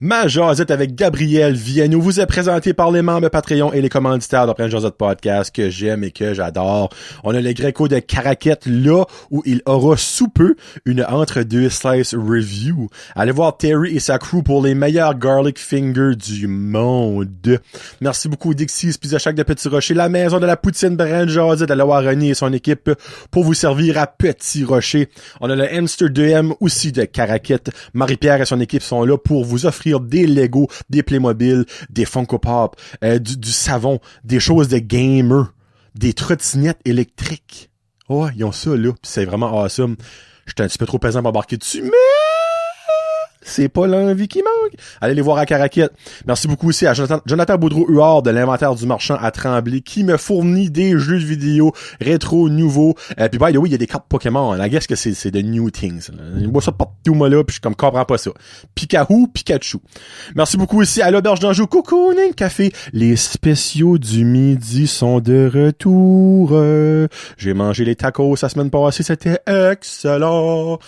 Ma jasette avec Gabriel Viano vous est présenté par les membres Patreon et les commanditaires de Prince Jasette Podcast que j'aime et que j'adore. On a le Greco de Caraquette là où il aura sous peu une entre-deux slice review. Allez voir Terry et sa crew pour les meilleurs garlic fingers du monde. Merci beaucoup Dixie's Pizza Shack de Petit Rocher, la maison de la poutine Brand Jasette à Loire René et son équipe pour vous servir à Petit Rocher. On a le Hamster 2M aussi de Caraquette. Marie-Pierre et son équipe sont là pour vous offrir des Lego, des Playmobil, des Funko Pop, du savon, des choses de gamer, des trottinettes électriques. Oh, ils ont ça là, pis c'est vraiment awesome. J'étais un petit peu trop pesant pour embarquer dessus, mais c'est pas l'envie qui manque. Allez les voir à Caraquette. Merci beaucoup aussi à Jonathan Boudreau-Huard de l'Inventaire du Marchand à Tremblay qui me fournit des jeux de vidéo rétro nouveaux. Puis by the way, il y a des cartes Pokémon. I guess que c'est de new things. Je vois ça partout moi là, puis je comprends pas ça. Pikachu. Merci beaucoup aussi à l'Auberge d'Anjou Cocooning Café. Les spéciaux du midi sont de retour. J'ai mangé les tacos la semaine passée, c'était excellent.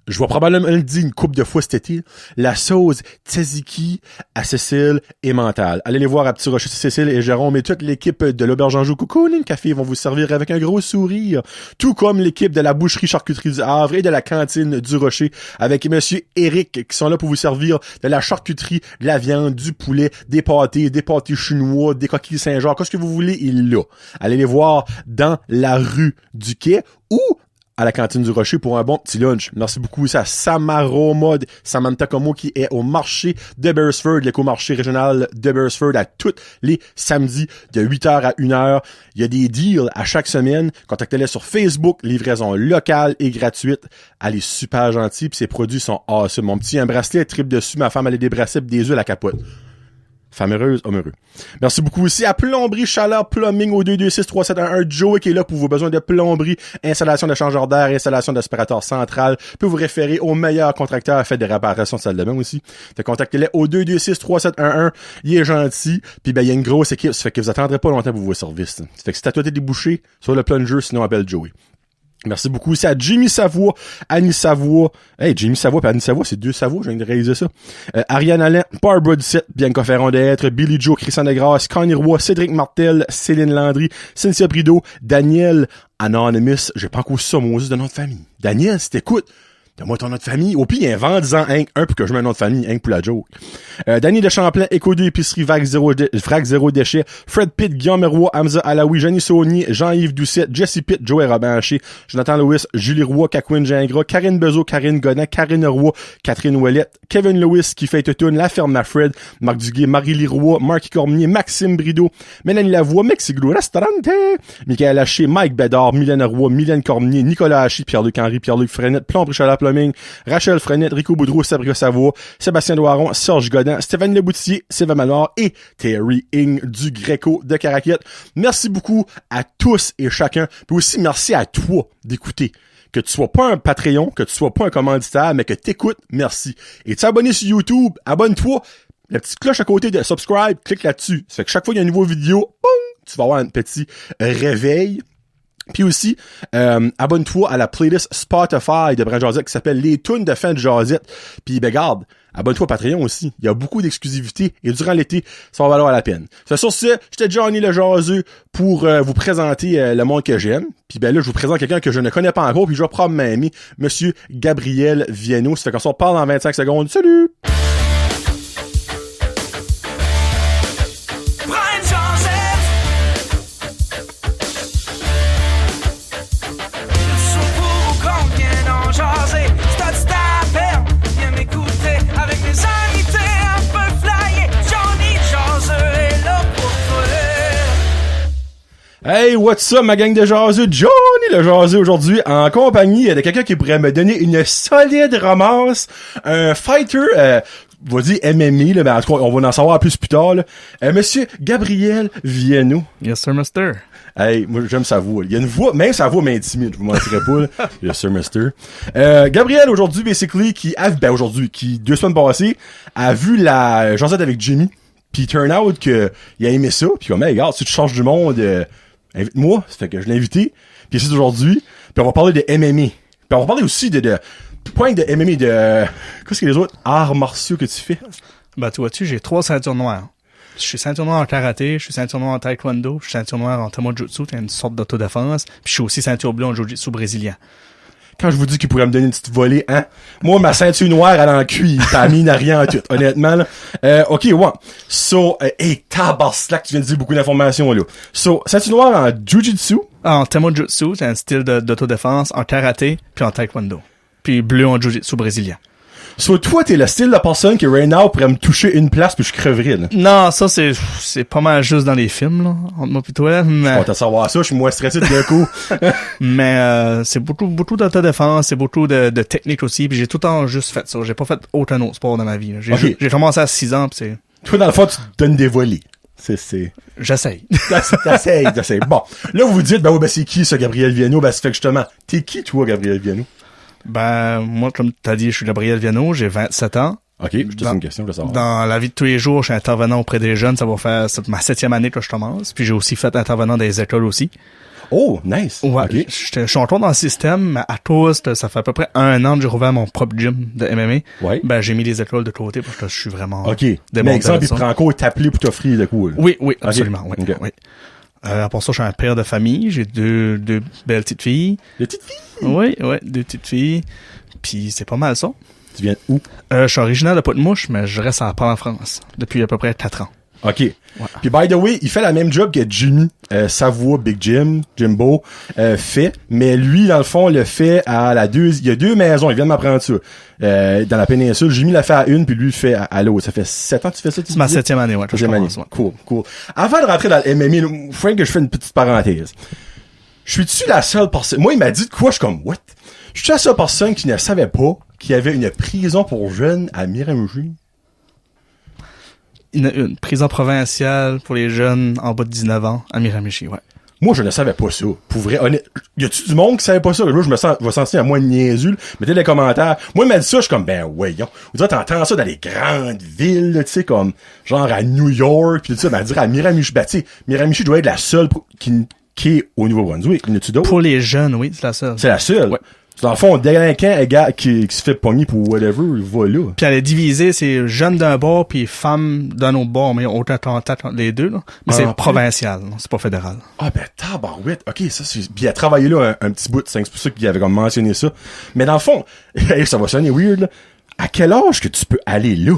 Je vais probablement le dire une couple de fois cet été. La sauce tzatziki à Cécile et Mental. Allez les voir à Petit Rocher, Cécile et Jérôme et toute l'équipe de l'Auberge Anjou Cocooning Café vont vous servir avec un gros sourire. Tout comme l'équipe de la boucherie charcuterie du Havre et de la cantine du Rocher avec monsieur Eric qui sont là pour vous servir de la charcuterie, de la viande, du poulet, des pâtés chinois, des coquilles Saint-Jean. Qu'est-ce que vous voulez, il est là. Allez les voir dans la rue du Quai ou à la cantine du Rocher pour un bon petit lunch. Merci beaucoup aussi à Samantha Como qui est au marché de Beresford, l'éco-marché régional de Beresford à tous les samedis de 8h à 1h. Il y a des deals à chaque semaine. Contactez-les sur Facebook, livraison locale et gratuite. Elle est super gentille puis ses produits sont awesome. Mon petit, un bracelet tripe dessus, ma femme elle a des bracelets pis des œufs à la capote. Femme heureuse, homme heureux. Merci beaucoup aussi à Plomberie Chaleur Plumbing au 226-3711. Joey qui est là pour vos besoins de plomberie, installation de changeur d'air, installation d'aspirateur central. Peut vous référer au meilleur contracteur fait des réparations de salle de bain aussi. Fait contactez-les au 226-3711. Il est gentil. Puis ben il y a une grosse équipe. Ça fait que vous attendrez pas longtemps pour vos services. Ça fait que si t'as toi des bouchées, sur le plunger, sinon appelle Joey. Merci beaucoup aussi à Jimmy Savoie, Annie Savoie. Hey, Jimmy Savoie et Annie Savoie, c'est deux Savoie, je viens de réaliser ça. Ariane Alain, Barbara Ducette, Bianca Ferron d'être, Billy Joe, Christian Degrasse, Connie Roy, Cédric Martel, Céline Landry, Cynthia Prideau, Daniel, Anonymous, j'ai pas encore ça, Moses de nom de famille. Daniel, si t'écoutes, donne-moi ton nom de famille. Au pire, invente-en un pour que je mette un nom de famille, pour la joke. Danny de Champlain, Éco 2 Épicerie, Vrac Zéro Déchet, Fred Pitt, Guillaume Roy, Hamza Alaoui, Jenny Saunier, Jean-Yves Doucette, Jesse Pitt, Joey Robinché, Jonathan Lewis, Julie Roy, Cacouine Gingras, Karine Bezo, Karine Godin, Karine Roy, Catherine Ouellette, Kevin Lewis, qui fait Tutune, La Ferme Fred, Marc Duguay, Marie-Lie Roy, Marc Cormier, Maxime Brideau, Mélanie Lavoie, Mexiglo Restaurante, Michael Haché, Mike Bédard, Mylène Roy, Mylène Cormier, Nicolas Haché, Pierre-Luc Henry, Pierre-Luc Frenette, Plomberie Chaleur Plumbing, Rachel Frenette, Rico Boudreau, Sabrina Savoie, Sébastien Doiron, Serge Godin, Stéphane Leboutier, Sylvain Manoir et Terry Ing du Greco de Caraquette. Merci beaucoup à tous et chacun. Puis aussi merci à toi d'écouter. Que tu sois pas un Patreon, que tu sois pas un commanditaire, mais que t'écoutes, merci. Et tu es abonné sur YouTube, abonne-toi. La petite cloche à côté de subscribe, clique là-dessus. Ça fait que chaque fois qu'il y a une nouvelle vidéo, boum, tu vas avoir un petit réveil. Puis aussi, abonne-toi à la playlist Spotify de Brand Jasette qui s'appelle Les Tunes de fin de Jasette. Puis ben garde, abonne-toi à Patreon aussi. Il y a beaucoup d'exclusivités et durant l'été, ça va valoir la peine. Sur ce, j'étais Johnny le Jaseux pour vous présenter le monde que j'aime. Puis ben là, je vous présente quelqu'un que je ne connais pas encore, puis je vais probablement aimer, monsieur Gabriel Viano. Ça fait qu'on se reparle dans 25 secondes. Salut! Hey, what's up, ma gang de jaseux? Johnny le jaseux aujourd'hui, en compagnie de quelqu'un qui pourrait me donner une solide ramasse, un fighter, va dire MMA, là, mais en tout cas, on va en savoir plus tard, là. Monsieur Gabriel Viano. Yes, sir, mister. Hey, moi, j'aime sa voix. Il y a une voix, même sa voix m'intimide, je vous mentirais pas, là. Yes, sir, mister. Gabriel, aujourd'hui, basically, qui, 2 semaines passées, a vu la jasette avec Jimmy, pis turn out que, il a aimé ça, pis comme, hey, regarde, si tu changes du monde, invite-moi, ça fait que je l'ai invité, puis c'est aujourd'hui, puis on va parler de MMA. Puis on va parler aussi de point de MMA de... Qu'est-ce que les autres arts martiaux que tu fais? Ben, tu vois-tu, j'ai 3 ceintures noires. Je suis ceinture noire en karaté, je suis ceinture noire en taekwondo, je suis ceinture noire en tamojutsu, c'est une sorte d'autodéfense, puis je suis aussi ceinture bleue en jiu-jitsu brésilien. Quand je vous dis qu'il pourrait me donner une petite volée, hein? Moi, ma ceinture noire, elle en cuit. T'as mis n'a rien en tout, honnêtement, là. OK, ouais. So, hey, tabarnak, tu viens de dire beaucoup d'informations, là. So, ceinture noire en jiu-jitsu. En tamojutsu, c'est un style d'autodéfense, en karaté, puis en taekwondo. Puis bleu en jiu-jitsu brésilien. So, toi, t'es le style de personne qui, right now, pourrait me toucher une place puis je creverais, là. Non, ça, c'est pas mal juste dans les films, là, entre moi pis toi, mais... Je suis content de savoir ça, je suis moins stressé de coup. Mais, c'est beaucoup d'autodéfense, c'est beaucoup de technique aussi, puis j'ai tout le temps juste fait ça. J'ai pas fait aucun autre sport dans ma vie, là. J'ai commencé à 6 ans, pis c'est... Toi, dans le fond, tu te donnes des volées. J'essaye. T'essayes. Bon. Là, vous vous dites, ben oui, ben c'est qui, ça, Gabriel Viano? Ben, ça fait que justement, t'es qui, toi, Gabriel Viano? Ben, moi, comme t'as dit, je suis Gabriel Viano, j'ai 27 ans. OK, je te fais une question, je veux savoir. Dans la vie de tous les jours, je suis intervenant auprès des jeunes, ça va faire ma 7e année que je commence. Puis j'ai aussi fait intervenant dans les écoles aussi. Oh, nice. Ouais, okay. Je suis encore dans le système, mais à tous, ça fait à peu près 1 an que j'ai rouvert mon propre gym de MMA. Ouais. Ben, j'ai mis les écoles de côté parce que je suis vraiment... OK. Mais exemple, il prend encore t'appeler pour t'offrir le coup. Oui, absolument. Okay. Oui, oui. Pour ça, je suis un père de famille. J'ai deux belles petites filles. Des petites filles? Oui, 2 petites filles. Puis c'est pas mal ça. Tu viens où? Je suis originaire de Pont-de-Mouche, mais je reste à Port en France depuis à peu près 4 ans. OK. Ouais. Puis by the way, il fait la même job que Jimmy Savoie, Big Jim, Jimbo, fait. Mais lui, dans le fond, le fait à la il y a 2 maisons, il vient de m'apprendre ça. Dans la péninsule, Jimmy l'a fait à une, puis lui le fait à l'autre. Ça fait 7 ans que tu fais ça? C'est ma 7e année, ouais. 7e année. Ouais. Cool. Avant de rentrer dans le MMA, faut que je fais une petite parenthèse. Je suis-tu la seule personne... Moi, il m'a dit de quoi? Je suis comme, what? Je suis la seule personne qui ne savait pas qu'il y avait une prison pour jeunes à Miramichi. Une prison provinciale pour les jeunes en bas de 19 ans à Miramichi, ouais. Moi, je ne savais pas ça. Pour vrai, y a-tu du monde qui savait pas ça? Là, je vais sentir à moi niaiseux. Mettez les commentaires. Moi, il m'a dit ça, je suis comme, ben, voyons. Vous dites, t'entends ça dans les grandes villes, tu sais, comme, genre à New York, pis tout ça, ben, dire à Miramichi, ben, tu sais, Miramichi doit être la seule qui est au Nouveau-Brunswick. Y en a-tu d'autres? Pour les jeunes, oui, c'est la seule. C'est la seule? Ouais. Dans le fond, délinquant, gars qui se fait pogner pour whatever, il va là. Puis elle est divisée, c'est jeunes d'un bord puis femmes d'un autre bord, mais autant contact entre les deux, là. Mais c'est provincial, là. C'est pas fédéral. Ah, ben, tabarouette. OK, ça, c'est... Puis il a travaillé là un petit bout, c'est pour ça qu'il avait comme mentionné ça. Mais dans le fond, ça va sonner weird, là. À quel âge que tu peux aller là?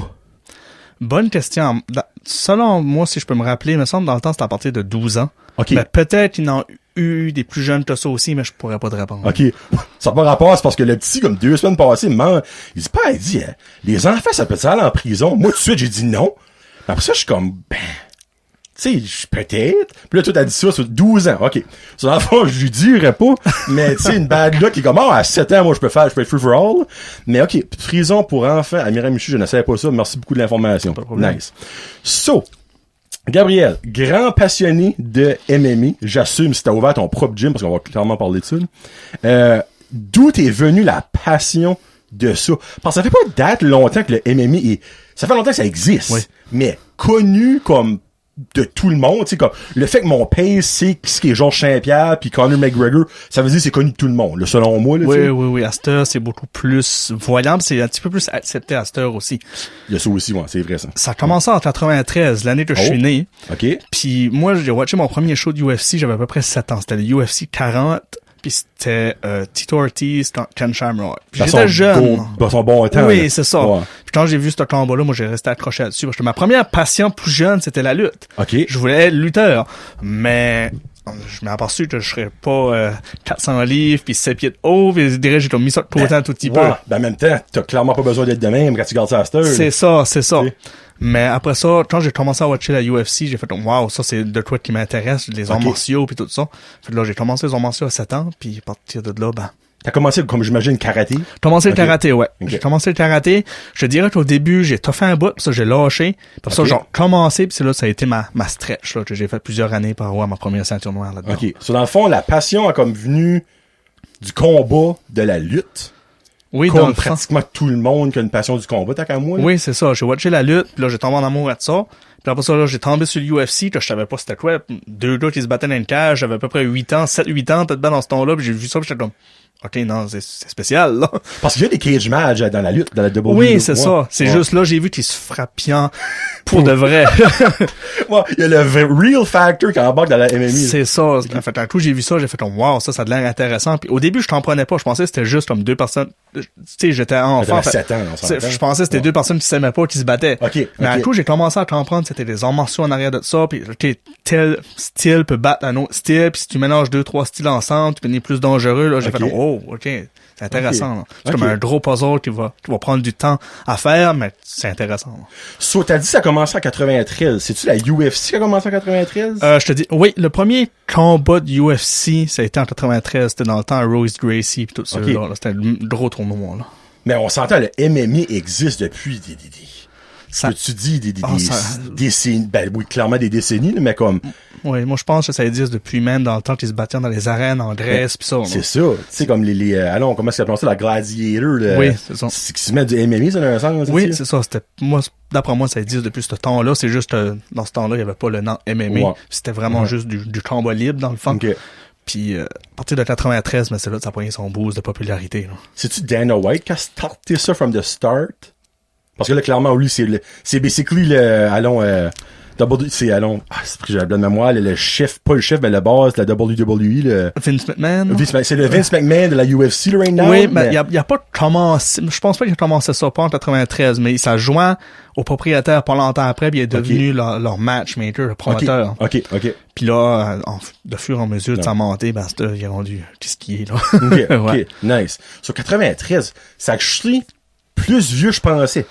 Bonne question. Selon moi, si je peux me rappeler, il me semble dans le temps, c'était à partir de 12 ans. OK. Mais peut-être qu'ils n'ont eu des plus jeunes que ça aussi, mais je pourrais pas te répondre. OK. Ça n'a pas rapport, c'est parce que le petit, comme 2 semaines passées, il dit, hein, les enfants, ça peut aller en prison? Moi, tout de suite, j'ai dit non. Après ça, je suis comme, ben, tu sais, peut-être. Puis là, toi, t'as dit ça sur 12 ans. OK. Sur l'enfant, je lui dirais pas, mais tu sais, une bague là qui est comme, à 7 ans, moi, je peux être free for all. Mais OK, prison pour enfants à Miramichi, je ne savais pas ça. Merci beaucoup de l'information. Nice. So, Gabriel, grand passionné de MMA, j'assume si t'as ouvert ton propre gym, parce qu'on va clairement parler de ça. D'où t'es venu la passion de ça? Parce que ça fait pas date longtemps que le MMA ça fait longtemps que ça existe. Oui. Mais connu comme de tout le monde, tu sais, comme le fait que mon père sait ce qui est Georges Saint-Pierre puis Conor McGregor, ça veut dire que c'est connu de tout le monde, là, selon moi. Là, oui, à cette heure, c'est beaucoup plus voyant, c'est un petit peu plus accepté à cette heure aussi. Il y a ça aussi, ouais, c'est vrai ça. Ça a commencé en 93, l'année que je suis né. OK. Puis moi, j'ai watché mon premier show de UFC, j'avais à peu près 7 ans, c'était le UFC 40. Puis c'était Tito Ortiz, Ken Shamrock. J'étais jeune. Dans son bon temps. Oui, là. c'est ça. Ouais. Puis quand j'ai vu ce combat-là, moi j'ai resté accroché là-dessus. Parce que ma première passion plus jeune, c'était la lutte. OK. Je voulais être lutteur. Mais je m'ai aperçu que je serais pas 400 livres puis 7 pieds de haut. Puis je dirais j'ai mis ça de côté un tout petit peu. Ben en même temps, t'as clairement pas besoin d'être de même quand tu gardes ça à cette heure. C'est ça. T'sais. Mais après ça, quand j'ai commencé à watcher la UFC, j'ai fait wow, ça c'est de quoi qui m'intéresse, les arts martiaux puis tout ça. Fait que là, j'ai commencé les arts martiaux à 7 ans, puis à partir de là, ben... T'as commencé, comme j'imagine, karaté? J'ai commencé le karaté, ouais. J'ai commencé le karaté. Je te dirais qu'au début, j'ai toffé un bout, puis ça, j'ai lâché. Puis ça, j'ai commencé, puis c'est là, ça a été ma stretch, là, que j'ai fait plusieurs années par avoir ma première ceinture noire là-dedans. OK. So, dans le fond, la passion a comme venu du combat, de la lutte. Oui, comme pratiquement tout le monde qui a une passion du combat, t'as qu'à moi. Là. Oui, c'est ça. J'ai watché la lutte, puis là, j'ai tombé en amour avec ça. Puis après ça, là, j'ai tombé sur l'UFC, je savais pas c'était quoi. 2 gars qui se battaient dans une cage, j'avais à peu près 7-8 ans, peut-être bien dans ce temps-là, puis j'ai vu ça, puis j'étais comme, OK, non, c'est spécial, là. Parce qu'il y a des cage matchs dans la lutte, dans la WWE. Oui, c'est ça. C'est juste là, j'ai vu qu'ils se frappiant pour de vrai. Ouais, il y a le real factor qui embarque dans la MMA. C'est ça. En fait, un coup, j'ai vu ça, j'ai fait comme, wow, ça a l'air intéressant. Puis au début, je comprenais pas. Je pensais que c'était juste comme 2 personnes. Tu sais, j'étais enfant. 7 ans, on s'entend. Je pensais que c'était 2 personnes qui s'aimaient pas, qui se battaient. OK. Mais un coup, j'ai commencé à comprendre, c'était des arts martiaux en arrière de ça. Puis, tel style peut battre un autre style. Puis si tu mélanges 2-3 styles ensemble, tu deviens plus dangereux. Là, j'ai fait, oh, OK. C'est intéressant. Là. C'est comme un gros puzzle qui va prendre du temps à faire, mais c'est intéressant. Là. So, t'as dit que ça a commencé en 93. C'est-tu la UFC qui a commencé en 93? Je te dis, oui, le premier combat de UFC, ça a été en 93. C'était dans le temps à Royce Gracie pis tout ça. Là, c'était un gros tournoi. Là. Mais on s'entend, le MMA existe depuis tu dis des décennies, ben oui, clairement des décennies, mais comme... Oui, moi je pense que ça existe depuis même dans le temps qu'ils se battaient dans les arènes en Grèce pis ça. C'est ça. Tu sais, comme allons, comment est-ce qu'on appelle ça, la Gladiator, oui, c'est ça. Qui se met du MMA, ça, dans un sens. Oui, c'est ça. D'après moi, ça existe depuis ce temps-là. C'est juste, dans ce temps-là, il y avait pas le nom MMA. Ouais. C'était vraiment juste du combat libre, dans le fond. Okay. Puis, à partir de 93, mais c'est là que ça a pris son boost de popularité, là. C'est-tu Dana White qui a starté ça from the start? Parce que là, clairement, lui, c'est basically j'ai la bonne mémoire, le chef, pas le chef, mais le boss de la WWE, Vince McMahon. C'est le Vince McMahon de la UFC, là, right now. Oui, mais il a pas commencé, je pense pas qu'il a commencé ça, pas en 93, mais il s'est joint au propriétaire pas longtemps après, puis il est devenu leur matchmaker, le promoteur. OK. Puis là, de fur et à mesure de sa montée, ben, il est rendu ce qui est, là. OK, nice. Sur 93, ça a actually plus vieux, je pensais.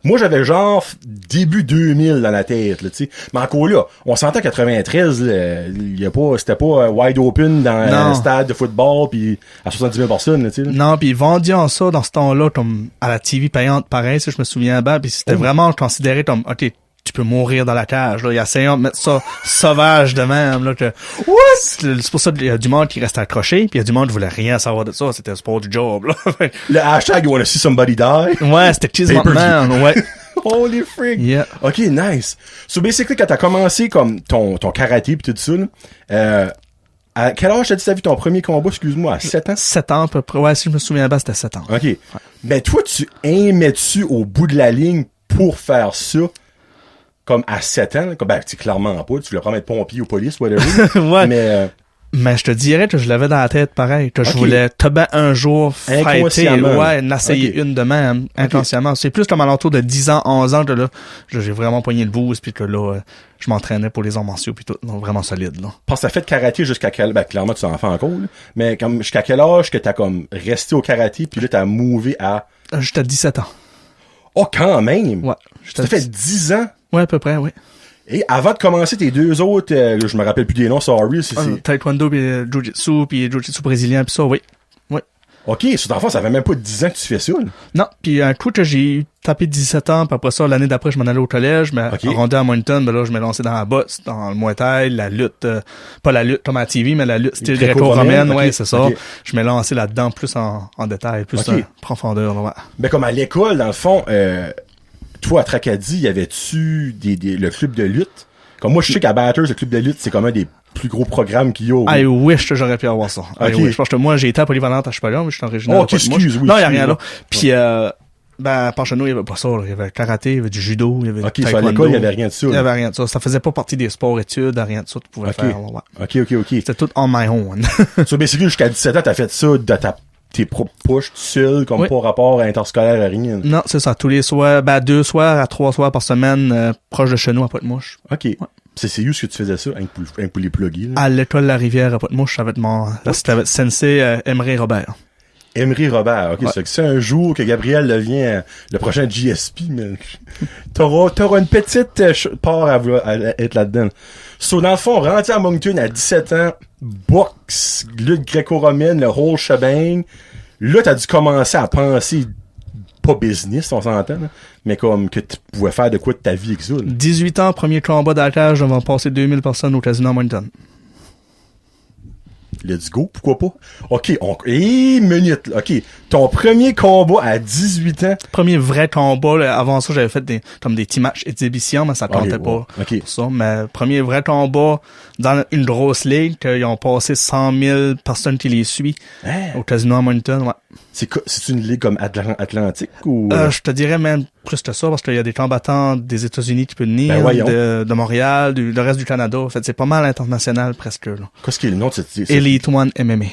Moi, j'avais genre début 2000 dans la tête, là, tu sais. Mais encore là, on s'entend 93, c'était pas wide open dans un stade de football puis à 70 000 personnes, tu sais. Non, puis ils vendaient ça dans ce temps-là comme à la TV payante, pareil, si je me souviens bien, puis c'était vraiment considéré comme, OK, tu peux mourir dans la cage, là. Il y a essayant de mettre ça sauvage de même, là, que, c'est pour ça qu'il y a du monde qui reste accroché, puis il y a du monde qui voulait rien savoir de ça. C'était le sport du job, là. Le hashtag, you wanna see somebody die? Ouais, c'était Cheese Man, ouais. Holy freak! Yeah. OK, nice. So, basically, quand t'as commencé comme ton karaté pis tout ça, là, à quel âge t'as dit que t'as vu ton premier combat, excuse-moi, à 7 ans? 7 ans, à peu près. Ouais, si je me souviens bien, c'était 7 ans. OK. Ouais. Ben, toi, tu aimais-tu au bout de la ligne pour faire ça? Comme à 7 ans, comme, ben, tu clairement pas, tu voulais pas être pompier ou police, whatever. Ouais. Mais je te dirais que je l'avais dans la tête pareil, que je voulais un jour fighter, essayer une de même, inconsciemment. Okay. C'est plus comme à l'entour de 10 ans, 11 ans que là, j'ai vraiment poigné le boost puis que là, je m'entraînais pour les arts martiaux puis tout, donc vraiment solide, là. Parce que t'as fait de karaté jusqu'à quel, ben, clairement, tu en fais encore, là. Mais comme, jusqu'à quel âge que t'as comme resté au karaté puis là, t'as mouvé à? J'étais à 17 ans. Oh, quand même! Ouais. Ça fait 10 ans? Ouais, à peu près, oui. Et avant de commencer tes deux autres, je me rappelle plus des noms, sorry. Taekwondo pis Jiu-Jitsu brésilien pis ça, oui. OK, sur ton enfant, ça fait même pas 10 ans que tu fais ça, là. Non, puis un coup que j'ai tapé 17 ans, puis après ça, l'année d'après, je m'en allais au collège, mais rendu à Moncton, ben là, je me lançais dans la boxe, dans le Muay Thai, la lutte, pas la lutte comme à la TV, mais la lutte style gréco-romaine, ouais, c'est ça. Je me lançais là-dedans plus en détail, plus en profondeur, ouais. Ben, comme à l'école, dans le fond, toi, à Tracadie, y avait-tu le club de lutte? Comme moi, je sais qu'à Batters, le club de lutte, c'est comme un des plus gros programmes qu'il y a. I wish que j'aurais pu avoir ça. I wish. Parce que moi, j'ai été à Polyvalente à Chevalon, mais je suis originaire. Oh, excuse, oui. Non, y a rien là. Puis, par chez nous, il y avait pas ça, là. Il y avait karaté, il y avait du judo, il y avait du taekwondo. Sur l'école, il y avait rien de ça. Il y avait rien de ça. Ça faisait pas partie des sports-études, rien de ça, tu pouvais faire. Ouais. OK. C'était tout on my own. So, basically, jusqu'à 17 ans, t'as fait ça de tes propres push tout seul, comme pas rapport à interscolaire à rien. Non, c'est ça. Tous les soirs, 2 soirs à 3 soirs par semaine, proche de chez nous, à Pointe-Mouche. OK. Ouais. C'est où ce que tu faisais ça, un pour les plugger, là? À l'école La Rivière, à Pointe-Mouche, c'était avec Sensei Emery Robert. Emery Robert, OK. C'est que c'est un jour que Gabriel devient le prochain GSP, mais t'auras une petite part à être là-dedans. So, dans le fond, rentré à Moncton à 17 ans, boxe, lutte gréco-romaine, le whole shebang. Là, t'as dû commencer à penser, pas business, on s'entend, là, mais comme que tu pouvais faire de quoi de ta vie avec ça. 18 ans, premier combat dans la cage, devant passer 2000 personnes au casino à Moncton. let's go, pourquoi pas? OK, minute, là. OK, ton premier combat à 18 ans. Premier vrai combat, là, avant ça, j'avais fait des petits matchs exhibition, mais ça comptait pas pour ça. Mais premier vrai combat dans une grosse ligue, qu'ils ont passé 100 000 personnes qui les suivent au Casino à Moncton, ouais. C'est une ligue comme Atlantique ou? Je te dirais même plus que ça, parce qu'il y a des combattants des États-Unis qui peuvent venir, de Montréal, le reste du Canada. En fait, c'est pas mal international, presque, là. Qu'est-ce qui est le nom de cette... Elite One MMA.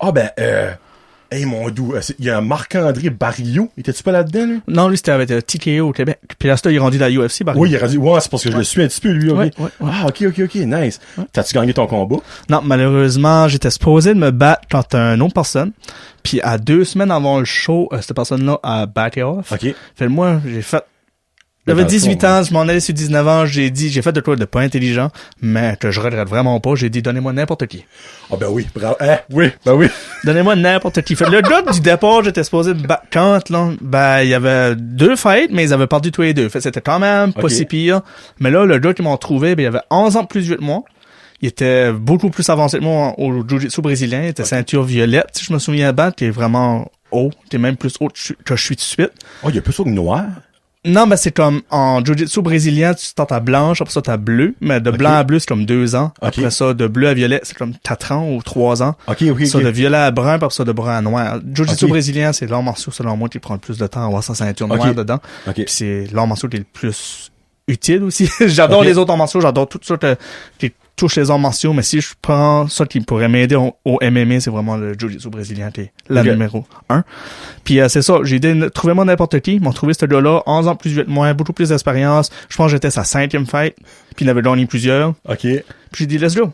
Ah, hey, mon doux, il y a un Marc-André Barillot. Étais-tu pas là-dedans, lui? Non, lui, c'était avec TKO au Québec. Puis là, il est rendu dans la UFC, Barillot. Oui, il est rendu, c'est parce que je le suis un petit peu, lui, ok. Ouais. Ah, ok, nice. Ouais. T'as-tu gagné ton combat? Non, malheureusement, j'étais supposé de me battre contre une autre personne. Puis à 2 semaines avant le show, cette personne-là a backé off. Ok. Fait moi, j'ai fait... J'avais 18 ans, je m'en allais sur 19 ans, j'ai fait de quoi de pas intelligent, mais que je regrette vraiment pas, j'ai dit, donnez-moi n'importe qui. Ah ben oui, bravo, oui. Donnez-moi n'importe qui. Fait le gars du départ, j'étais supposé me battre contre, là, il y avait 2 fights, mais ils avaient perdu tous les 2. Fait c'était quand même pas si pire. Mais là, le gars qui m'ont trouvé, il avait 11 ans de plus vieux que moi. Il était beaucoup plus avancé que moi au jiu-jitsu brésilien, il était ceinture violette, si je me souviens bien, qui est vraiment haut, qui est même plus haut que je suis tout de suite. Oh, il y a plus haut que noir? Non, mais c'est comme en jiu-jitsu brésilien, tu startes à blanche, après ça t'as bleu, mais de blanc à bleu c'est comme 2 ans. Après ça, de bleu à violet, c'est comme 4 ans ou 3 ans. Ça, de violet à brun, après ça, de brun à noir. Jiu-jitsu brésilien, c'est l'art martial, selon moi, qui prend le plus de temps à avoir sa ceinture noire dedans. Puis c'est l'art martial qui est le plus utile aussi. J'adore les autres arts martiaux, j'adore tout ça qui touche les arts martiaux, mais si je prends ça qui pourrait m'aider au MMA, c'est vraiment le jiu-jitsu brésilien qui est la numéro 1. Puis c'est ça, j'ai dit, trouvez-moi n'importe qui, ils m'ont trouvé ce gars-là, 11 ans plus vieux que moi, beaucoup plus d'expérience, je pense que j'étais sa 5e fight, puis il avait gagné plusieurs. OK. Puis j'ai dit, let's go.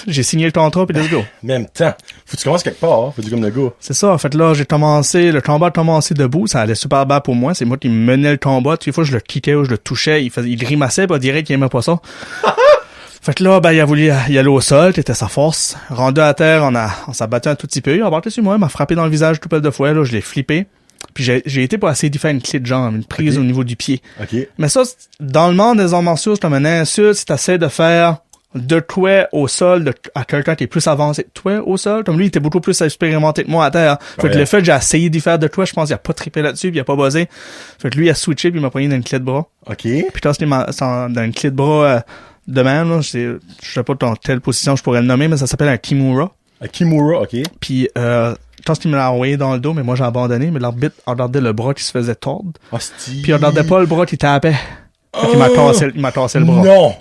J'ai signé le contrat, puis let's go. Même temps. Faut que tu commences quelque part, faut dire comme le gars. C'est ça, en fait là, le combat a commencé debout, ça allait super bien pour moi, c'est moi qui menais le combat, des fois je le kickais ou je le touchais, il grimaçait, puis on dirait qu'il aimait pas ça. Fait que là, il a voulu y aller au sol, c'était sa force. Rendu à terre, on s'est battu un tout petit peu. Il a battu sur moi, il m'a frappé dans le visage tout de fois, là, je l'ai flippé. Puis j'ai été pour essayer d'y faire une clé de jambe, une prise au niveau du pied. Mais ça, dans le monde des arts martiaux, c'est comme un insulte si t'essaies de faire de toi au sol à quelqu'un qui est plus avancé que toi au sol. Comme lui, il était beaucoup plus expérimenté que moi à terre. Fait que le fait que j'ai essayé d'y faire de toi, je pense qu'il a pas trippé là-dessus, puis il a pas buzzé. Fait que lui, il a switché, puis il m'a pris dans une clé de bras. Puis quand c'était dans une clé de bras de même, là, je sais pas dans quelle position je pourrais le nommer, mais ça s'appelle un Kimura. Un Kimura, OK. Puis quand il me l'a envoyé dans le dos, mais moi j'ai abandonné, mais l'arbitre regardait le bras qui se faisait tordre. Puis il regardait pas le bras qui tapait. Fait qu'il m'a cassé le bras. Non!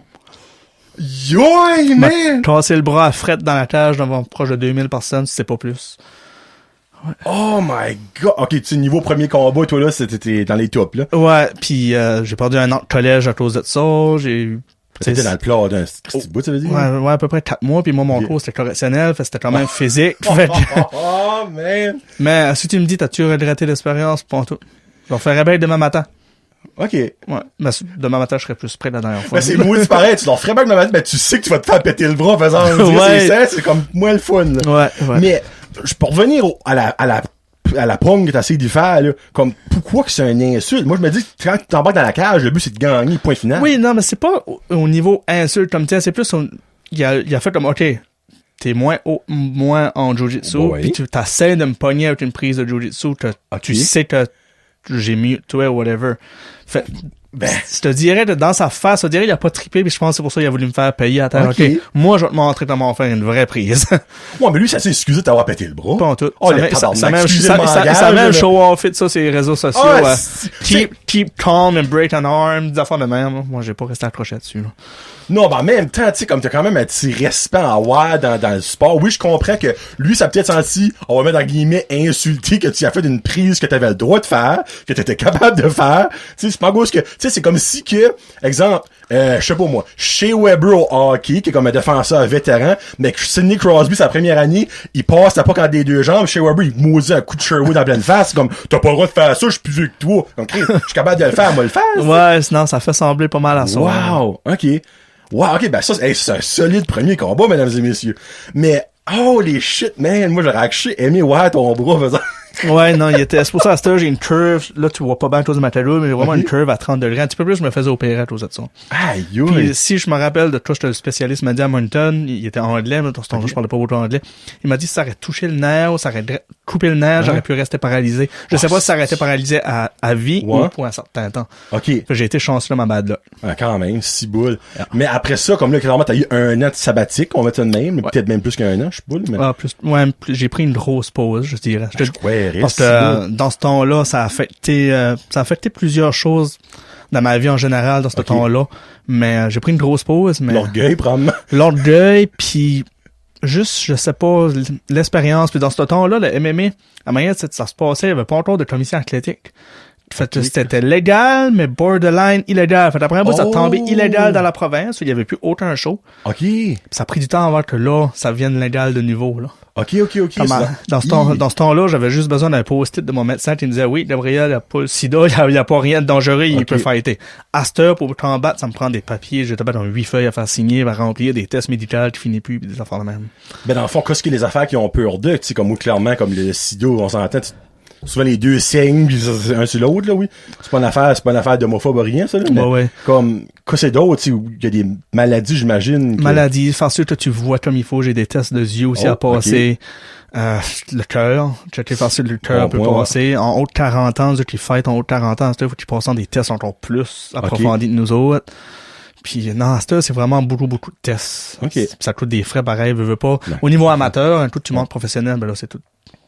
Yoï, man! Il m'a cassé le bras à fret dans la cage devant proche de 2000 personnes, si c'est pas plus. Ouais. Oh my god! Ok, tu niveau premier combat, toi là, c'était dans les tops, là. Ouais, puis j'ai perdu un an de collège à cause de ça, C'était dans le plat d'un petit bout, ça veut dire? Ouais, à peu près 4 mois, puis moi, mon cours, c'était correctionnel, fait c'était quand même physique. Oh, man! Mais si tu me dis, t'as-tu regretté l'expérience? Pas tout. Je vais faire réveil demain matin. OK. Ouais. Mais demain matin, je serais plus prêt la dernière fois. Ben, c'est maudit pareil. Tu leur ferais bien demain matin, mais tu sais que tu vas te faire péter le bras en faisant c'est comme moins le fun, là. Ouais. Mais, pour revenir à la pogne que t'essayes d'y faire, là, comme, pourquoi que c'est un insulte? Moi, je me dis, quand tu t'embarques dans la cage, le but, c'est de gagner, point final. Oui, non, mais c'est pas au niveau insulte comme c'est plus, il a fait comme, OK, t'es moins en jiu-jitsu, pis tu t'essaies de me pogner avec une prise de jiu-jitsu, tu sais que j'ai mieux que toi ou whatever. Fait, je te dirais, dans sa face, je te dirais, il a pas trippé, puis je pense que c'est pour ça qu'il a voulu me faire payer à terre. OK. Moi, je vais te montrer comment faire une vraie prise. Ouais, mais lui, ça s'est excusé de t'avoir pété le bras. Pas en tout. Oh, ça même show off it, ça, sur les réseaux sociaux. Keep calm and break an arm, des affaires de même. Moi, j'ai pas resté accroché là-dessus, là. Non, ben en même temps, tu sais, comme t'as quand même un petit respect à avoir dans le sport. Oui, je comprends que lui, ça a peut-être senti, on va mettre en guillemets, insulté que tu as fait d'une prise que t'avais le droit de faire, que t'étais capable de faire. Tu sais, c'est pas gauche que, tu sais, c'est comme si que, exemple, je sais pas moi, Shea Weber au hockey, qui est comme un défenseur vétéran, mais que Sidney Crosby, sa première année, il passe à pas quand des 2 jambes, Shea Weber, il maudit un coup de Sherwood dans pleine face. C'est comme, t'as pas le droit de faire ça, je suis plus vieux que toi. Donc, je suis capable de le faire, moi le faire. Ouais, sinon, ça fait sembler pas mal à ça. Wow, ok. Wow, ok, ben ça, c'est un solide premier combat, mesdames et messieurs. Mais, holy shit, man, moi, j'aurais aimé voir ton bras faisant Ouais, non, c'est pour ça, à cette heure, j'ai une curve. Là, tu vois pas bien à cause du matériau, mais j'ai vraiment une curve à 30 degrés. Un petit peu plus, je me faisais opérer à cause de ça. Aïe, Puis, si je me rappelle de toi, j'étais le spécialiste m'a dit à Moncton, il était en anglais, mais dans ce temps-là, je parlais pas beaucoup anglais. Il m'a dit si ça aurait touché le nerf, ça aurait coupé le nerf, j'aurais pu rester paralysé. Je sais pas si ça aurait été paralysé à vie ou pour un certain temps. OK. J'ai été chanceux, ma bad là. Ah, quand même, 6 boules. Yeah. Mais après ça, comme là, clairement, t'as eu un an de sabbatique, on va dire de même, peut-être même plus qu'un an, je sais pas. Mais... Ah, plus, j'ai pris une grosse pause, je dirais. Parce que dans ce temps-là, ça a affecté plusieurs choses dans ma vie en général, dans ce temps-là. Mais j'ai pris une grosse pause. Mais l'orgueil, probablement. L'orgueil, puis juste, je sais pas, l'expérience. Puis dans ce temps-là, le MMA, à manière ça se passait, il y avait pas encore de commission athlétique. Fait c'était légal, mais borderline illégal. Fait après un bout, ça tombait illégal dans la province, où il y avait plus aucun show. OK. Puis ça a pris du temps avant que là, ça vienne légal de nouveau, là. OK. Dans ce temps-là, j'avais juste besoin d'un post-it de mon médecin qui me disait, oui, Gabriel, il n'y a pas le sida, il n'y a pas rien de dangereux, il peut fighter. À cette heure, pour t'en battre, ça me prend des papiers, j'ai dans 8 feuilles à faire signer, à remplir des tests médicaux qui finissent plus, pis des affaires de même. Ben, dans le fond, qu'est-ce que les affaires qui ont peur de, tu sais, comme moi, clairement, comme le sida, on s'entend, souvent les deux saignent un sur l'autre, là, oui. C'est pas une affaire d'homophobe ou rien, ça, là. Mais ouais. Comme, quoi c'est d'autres, tu sais, où il y a des maladies, j'imagine. Maladies, faire sûr que tu vois comme il faut, j'ai des tests de yeux aussi à passer. Le cœur, j'ai faire sûr que le cœur peut passer. En haut de 40 ans, ceux qui fêtent en haut de 40 ans, il faut qu'ils passent des tests encore plus approfondis que nous autres. Puis non, c'est vraiment beaucoup de tests. Ça coûte des frais pareils, veux pas. Non. Au niveau amateur, un coup tu montes professionnel, ben là, c'est tout.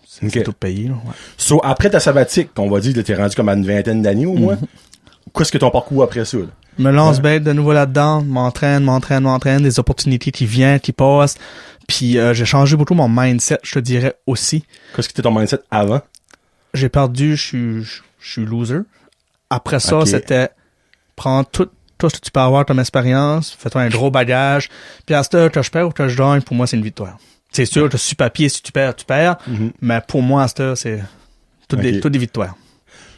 C'est tout payé, là. Ouais. So, après ta sabbatique, on va dire que t'es rendu comme à une vingtaine d'années au moins. Qu'est-ce que ton parcours après ça, là? Me lance bête de nouveau là-dedans, m'entraîne, des opportunités qui viennent, qui passent. Puis j'ai changé beaucoup mon mindset, je te dirais aussi. Qu'est-ce que était ton mindset avant? J'ai perdu, je suis loser. Après ça, c'était prendre tout ce que tu peux avoir comme expérience, fais-toi un gros bagage. Puis à ce que je perds ou que je gagne, pour moi, c'est une victoire. C'est sûr que sur papier, si tu perds, tu perds. Mais pour moi, à cette heure, c'est toutes des victoires.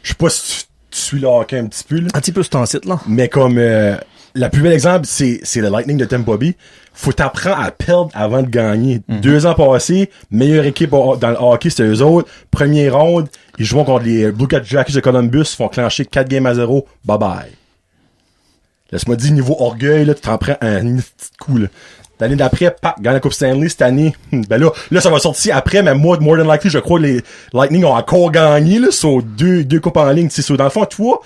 Je sais pas si tu suis le hockey un petit peu, là. Un petit peu sur ton site, là. Mais comme, la plus belle exemple, c'est le Lightning de Tampa Bay. Faut t'apprendre à perdre avant de gagner. 2 ans passés, meilleure équipe dans le hockey, c'était eux autres. Première ronde, ils jouent contre les Blue Jackets de Columbus, font clencher 4-0. Bye-bye. Laisse-moi dire, niveau orgueil, là, tu t'en prends un petit coup, là. L'année d'après, gagne la Coupe Stanley cette année. Ben là, ça va sortir après, mais moi, more than likely, je crois que les Lightning ont encore gagné, là, sur deux coupes en ligne. Dans le fond, toi,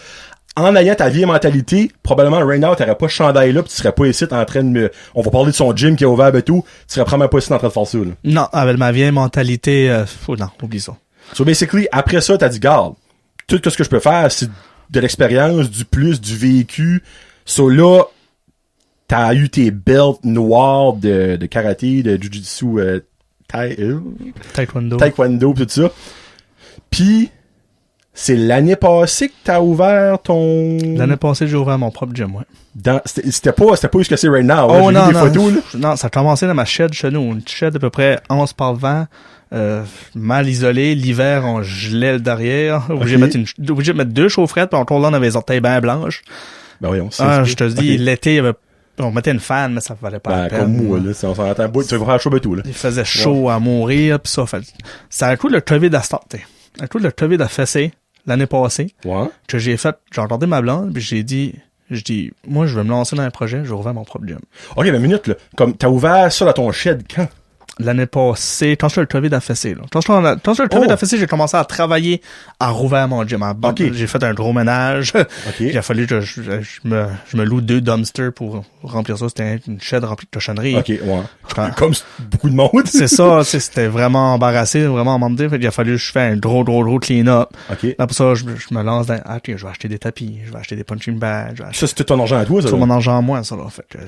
en ayant ta vieille mentalité, probablement, right now, t'aurais pas ce chandail là, pis tu serais pas ici en train de on va parler de son gym qui est ouvert et tout, tu serais probablement pas ici en train de faire ça, là. Non, avec ma vieille mentalité, non, oublie ça. So, basically, après ça, t'as dit, garde, tout ce que je peux faire, c'est de l'expérience, du plus, du vécu. So, là, t'as eu tes belts noirs de karaté, de jujitsu, taekwondo pis tout ça. Puis c'est l'année passée que t'as ouvert ton... L'année passée, j'ai ouvert mon propre gym, ouais. C'était pas ce que c'est right now. Oh, j'ai vu des photos, là. Non, ça a commencé dans ma shed chez nous. Une shed d'à peu près 11 par 20, mal isolée. L'hiver, on gelait le derrière. Obligé de mettre 2 chaufferettes, puis on tourne là, on avait les orteils bien blanches. Ben oui, on sait. Je te dis, l'été, il y avait... On mettait une fan, mais ça valait pas la peine. Comme moi, là. On s'en entend bout. Tu vas faire chaud et tout, là. Il faisait chaud à mourir, pis ça. Ça a un coup le COVID à starter. Un coup le COVID à fesser l'année passée. Ouais. Que j'ai entendu ma blonde, puis je dis, moi, je vais me lancer dans un projet, je vais ouvrir mon propre gym. OK, mais minute, là. Comme, t'as ouvert ça dans ton shed quand? L'année passée, quand le COVID a fessé, là. Quand le COVID a fessé, j'ai commencé à travailler à rouvrir mon gym. J'ai fait un gros ménage. Il a fallu que je me loue 2 dumpsters pour remplir ça. C'était une shed remplie de cochonneries. OK, ouais. Comme beaucoup de monde. C'est ça, c'était vraiment embarrassé, vraiment emmerdé. Il a fallu que je fasse un gros clean-up. OK. Là, pour ça, je me lance dans, je vais acheter des tapis, je vais acheter des punching bags. Ça, c'était ton argent à toi, ça? C'est mon argent à moi, ça, là. Fait que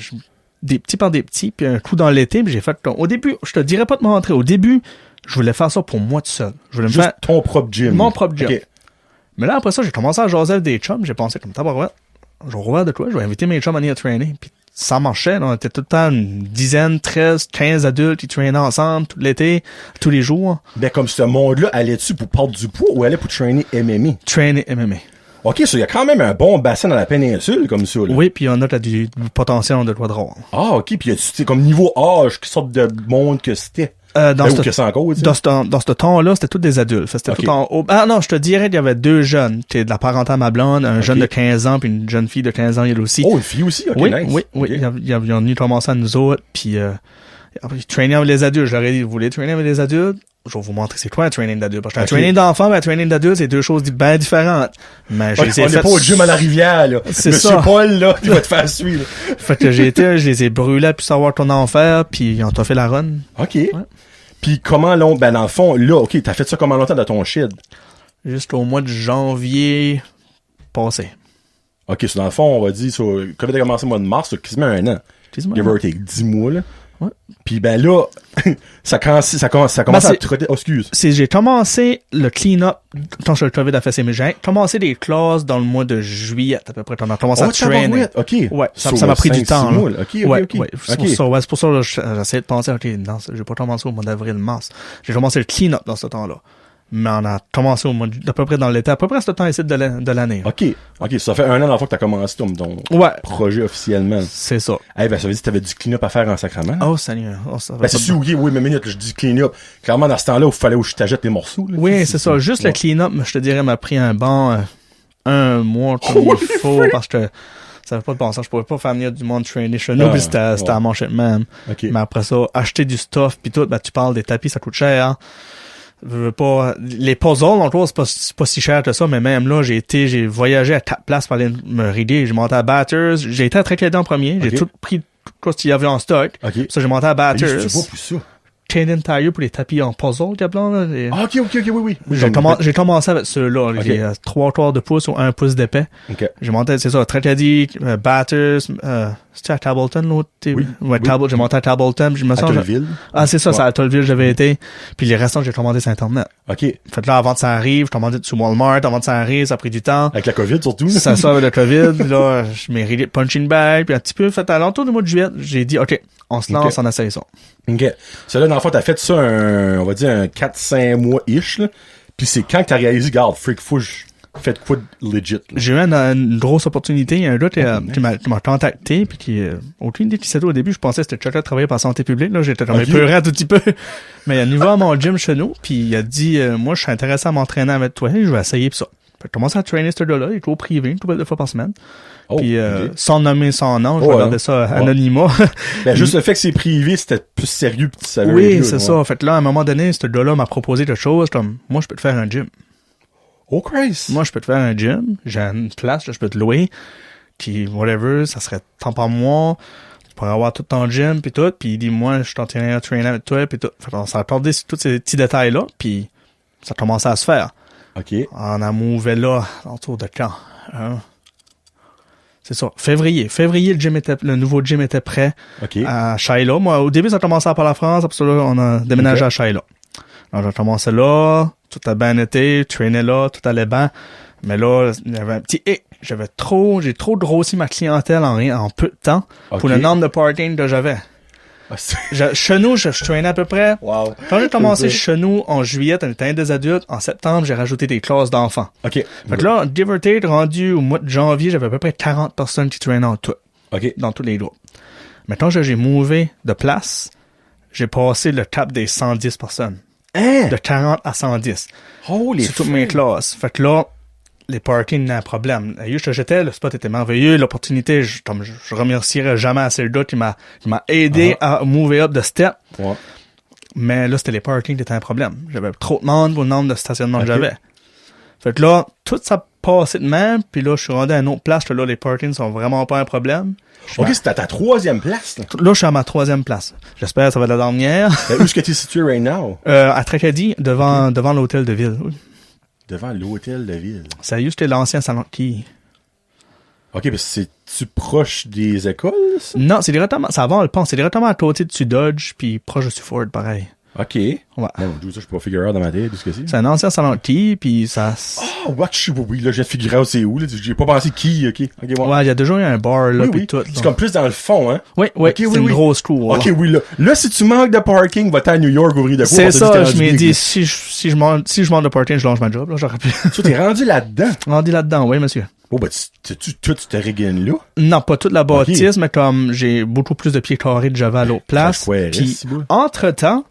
des petits par des petits, puis un coup dans l'été, puis j'ai fait... Au début, je te dirais pas de me rentrer. Au début, je voulais faire ça pour moi tout seul. Je voulais juste me faire ton propre gym. Mon propre gym. Okay. Mais là, après ça, j'ai commencé à jaser avec des chums. J'ai pensé comme tabarouette. Je vais rouvrir de quoi? Je vais inviter mes chums à venir traîner. Puis ça marchait. Là. On était tout le temps une dizaine, 13, 15 adultes qui traînaient ensemble tout l'été, tous les jours. Ben comme ce monde-là, allais-tu pour perdre du poids ou allais pour traîner MMA? Traîner MMA. OK, il y a quand même un bon bassin dans la péninsule, comme ça, là. Oui, puis on a du potentiel de droit de rôle. Ah, OK, puis y a comme niveau âge, qui sorte de monde que c'était? Ou que c'est en cause, dans ce temps-là, c'était tous des adultes. C'était tout en haut. Ah non, je te dirais qu'il y avait 2 jeunes. T'es de la parenté à ma blonde, un jeune de 15 ans, puis une jeune fille de 15 ans, elle aussi. Oh, une fille aussi? Ok, oui, nice. Oui. Okay. Ils ont venu commencer à nous autres, puis ils traînaient avec les adultes. Je leur ai dit, vous voulez traîner avec les adultes? Je vais vous montrer c'est quoi un training d'adulte. Parce que un training d'enfant et un training d'adulte, c'est 2 choses bien différentes. Mais je les ai on n'est pas au gym à la rivière, là. C'est Monsieur ça. Paul, là, il va te faire suivre. Fait que je les ai brûlés puis savoir ton enfer, puis ils ont fait la run. OK. Ouais. Puis comment long, ben dans le fond, là, OK, t'as fait ça comment longtemps de ton shit? Jusqu'au mois de janvier passé. OK, dans le fond, on va dire, quand tu as commencé au mois de mars, c'est quasiment 1 an. Give or take 10 mois, là. Ouais. Puis ben là, ça commence à trotter. Oh, excuse. J'ai commencé le clean-up quand le COVID a fait ses j'ai commencé les classes dans le mois de juillet à peu près. On a commencé à traîner. OK. Ouais, ça m'a pris du temps. Mois, OK. C'est pour ça que j'essayais de penser, OK, non, j'ai pas commencé au mois d'avril, mars. J'ai commencé le clean-up dans ce temps-là. Mais on a commencé au mois à peu près dans l'été, à peu près à ce temps ici de l'année. OK. Ça fait 1 an dans le fond que t'as commencé ton projet officiellement. C'est ça. Eh ben, ça veut dire que t'avais du clean-up à faire en sacrament. Oh, Seigneur. Oh, ça ben, c'est sûr, oui, mais minute, je dis clean-up. Clairement, dans ce temps-là, il fallait où je t'achète les morceaux, là. Oui, c'est ça. Juste le clean-up, je te dirais, m'a pris un bon 1 mois comme il faut, parce que ça avait pas de bon sens. Je pouvais pas faire venir du monde trainer chez nous, puis c'était à manger même. Okay. Mais après ça, acheter du stuff, puis tout, ben, tu parles des tapis, ça coûte cher, hein. Je veux pas, les puzzles, en tout cas, c'est pas si cher que ça, mais même là, j'ai voyagé à 4 places pour aller me rider. J'ai monté à Batters. J'ai été à Tracadie en premier. J'ai tout pris, tout ce qu'il y avait en stock. Ça, j'ai monté à Batters. Tu vois pour ça. Canadian Tire pour les tapis en puzzle, diablon, là. OK, oui. J'ai commencé avec ceux-là. J'ai 3/4 de pouce ou 1 pouce d'épais. J'ai monté, c'est ça, Tracadie, Batters, c'était à Tableton, l'autre? Oui. J'ai monté à Tableton, je me sens. Tolleville. Ah, c'est ça, c'est à Tolleville, j'avais été. Puis les restants, j'ai commandé sur Internet. OK. Fait que là, avant que ça arrive, je commandé sur Walmart, avant que ça arrive, ça a pris du temps. Avec la COVID, surtout. Ça sort avec le COVID, là, je m'ai ridé de punching bag, puis un petit peu, fait à l'entour du mois de juillet, j'ai dit, OK, on se lance, on essaye ça. OK. Ça, là, dans le fond, t'as fait ça on va dire un 4-5 mois-ish, là. Puis c'est quand que t'as réalisé, regarde, freak fouche, fait quoi de legit, là? J'ai eu une grosse opportunité. Il y a un gars qui m'a contacté, puis qui, aucune idée qui c'était au début, je pensais que c'était quelqu'un de travailler pour la santé publique, là. J'étais comme peuré un tout petit peu. Mais il est venu voir mon gym chez nous, puis il a dit, moi, je suis intéressé à m'entraîner avec toi, et je vais essayer pis ça. J'ai commencé à traîner ce gars-là, il est au privé, une couple de fois par semaine. Puis sans nommer son nom, je regardais ça anonymat. Ben, juste le fait que c'est privé, c'était plus sérieux pis tu savais. Oui, c'est ça. Fait que là, à un moment donné, ce gars-là m'a proposé quelque chose comme, moi, je peux te faire un gym. Oh, Christ! Moi, je peux te faire un gym. J'ai une place, là, je peux te louer. Puis, whatever, ça serait tant par mois. Tu pourrais avoir tout ton gym, puis tout. Puis, il dit, moi, je t'entraînerai à traîner avec toi, puis tout. Fait qu'on s'est accordé sur tous ces petits détails-là, puis ça commençait à se faire. OK. On a mouvé là, autour de quand? C'est ça. Février, le nouveau gym était prêt. À Shiloh. Moi, au début, ça commençait par la France, après ça, là, on a déménagé à Shiloh. Alors, j'ai commencé là, tout a bien été, traîné là, tout allait bien. Mais là, il y avait un petit j'ai trop grossi ma clientèle en peu de temps pour le nombre de parking que j'avais. Chez nous, je traînais à peu près. Wow. Quand j'ai commencé chez nous, en juillet, on était des adultes. En septembre, j'ai rajouté des classes d'enfants. OK. Fait que là, give or take, rendu au mois de janvier, j'avais à peu près 40 personnes qui traînaient en tout. OK. Dans tous les groupes. Maintenant que j'ai mouvé de place, j'ai passé le cap des 110 personnes. Hein? De 40 à 110. Holy sur toutes mes classes. Fait que là, les parkings, n'a un problème. Juste j'étais, le spot était merveilleux, l'opportunité, je remercierai jamais assez le gars qui m'a aidé à move up de step. Ouais. Mais là, c'était les parkings qui étaient un problème. J'avais trop de monde pour le nombre de stationnements que j'avais. Fait que là, tout ça passait de même, puis là, je suis rendu à une autre place, que là, les parkings sont vraiment pas un problème. OK, c'était à ta 3e place, là. Là, je suis à ma 3e place. J'espère que ça va être la dernière. Où est-ce que tu es situé right now? À Tracadie, devant l'hôtel de ville. Oui. Devant l'hôtel de ville. Ça y est, c'était l'ancien salon de quilles. OK, mais c'est-tu proche des écoles, ça? Non, c'est directement, ça va, on le pense, c'est directement à côté de Dodge, puis proche de Ford, pareil. OK. Ouais. Bon, je peux pas figure out dans ma tête, ce que c'est. C'est un ancien salon de quilles, puis ça... Oui, là, j'ai figuré out c'est où, là. J'ai pas pensé qui, OK. Ouais, il y a déjà eu un bar, là, puis tout. C'est comme plus dans le fond, hein? Oui, c'est une grosse cour. OK, oui, là. Là, si tu manques de parking, va-t'en à New York ouvrir de quoi? C'est ça, je m'ai dit, si je manque de parking, je lâche ma job, là, j'aurais pu. Tu t'es rendu là-dedans? Rendu là-dedans, oui, monsieur. Oh, ben, tu te régènes là? Non, pas toute la bâtisse, mais comme j'ai beaucoup plus de pieds carrés que j'avais à l'autre place. Puis, entre-temps,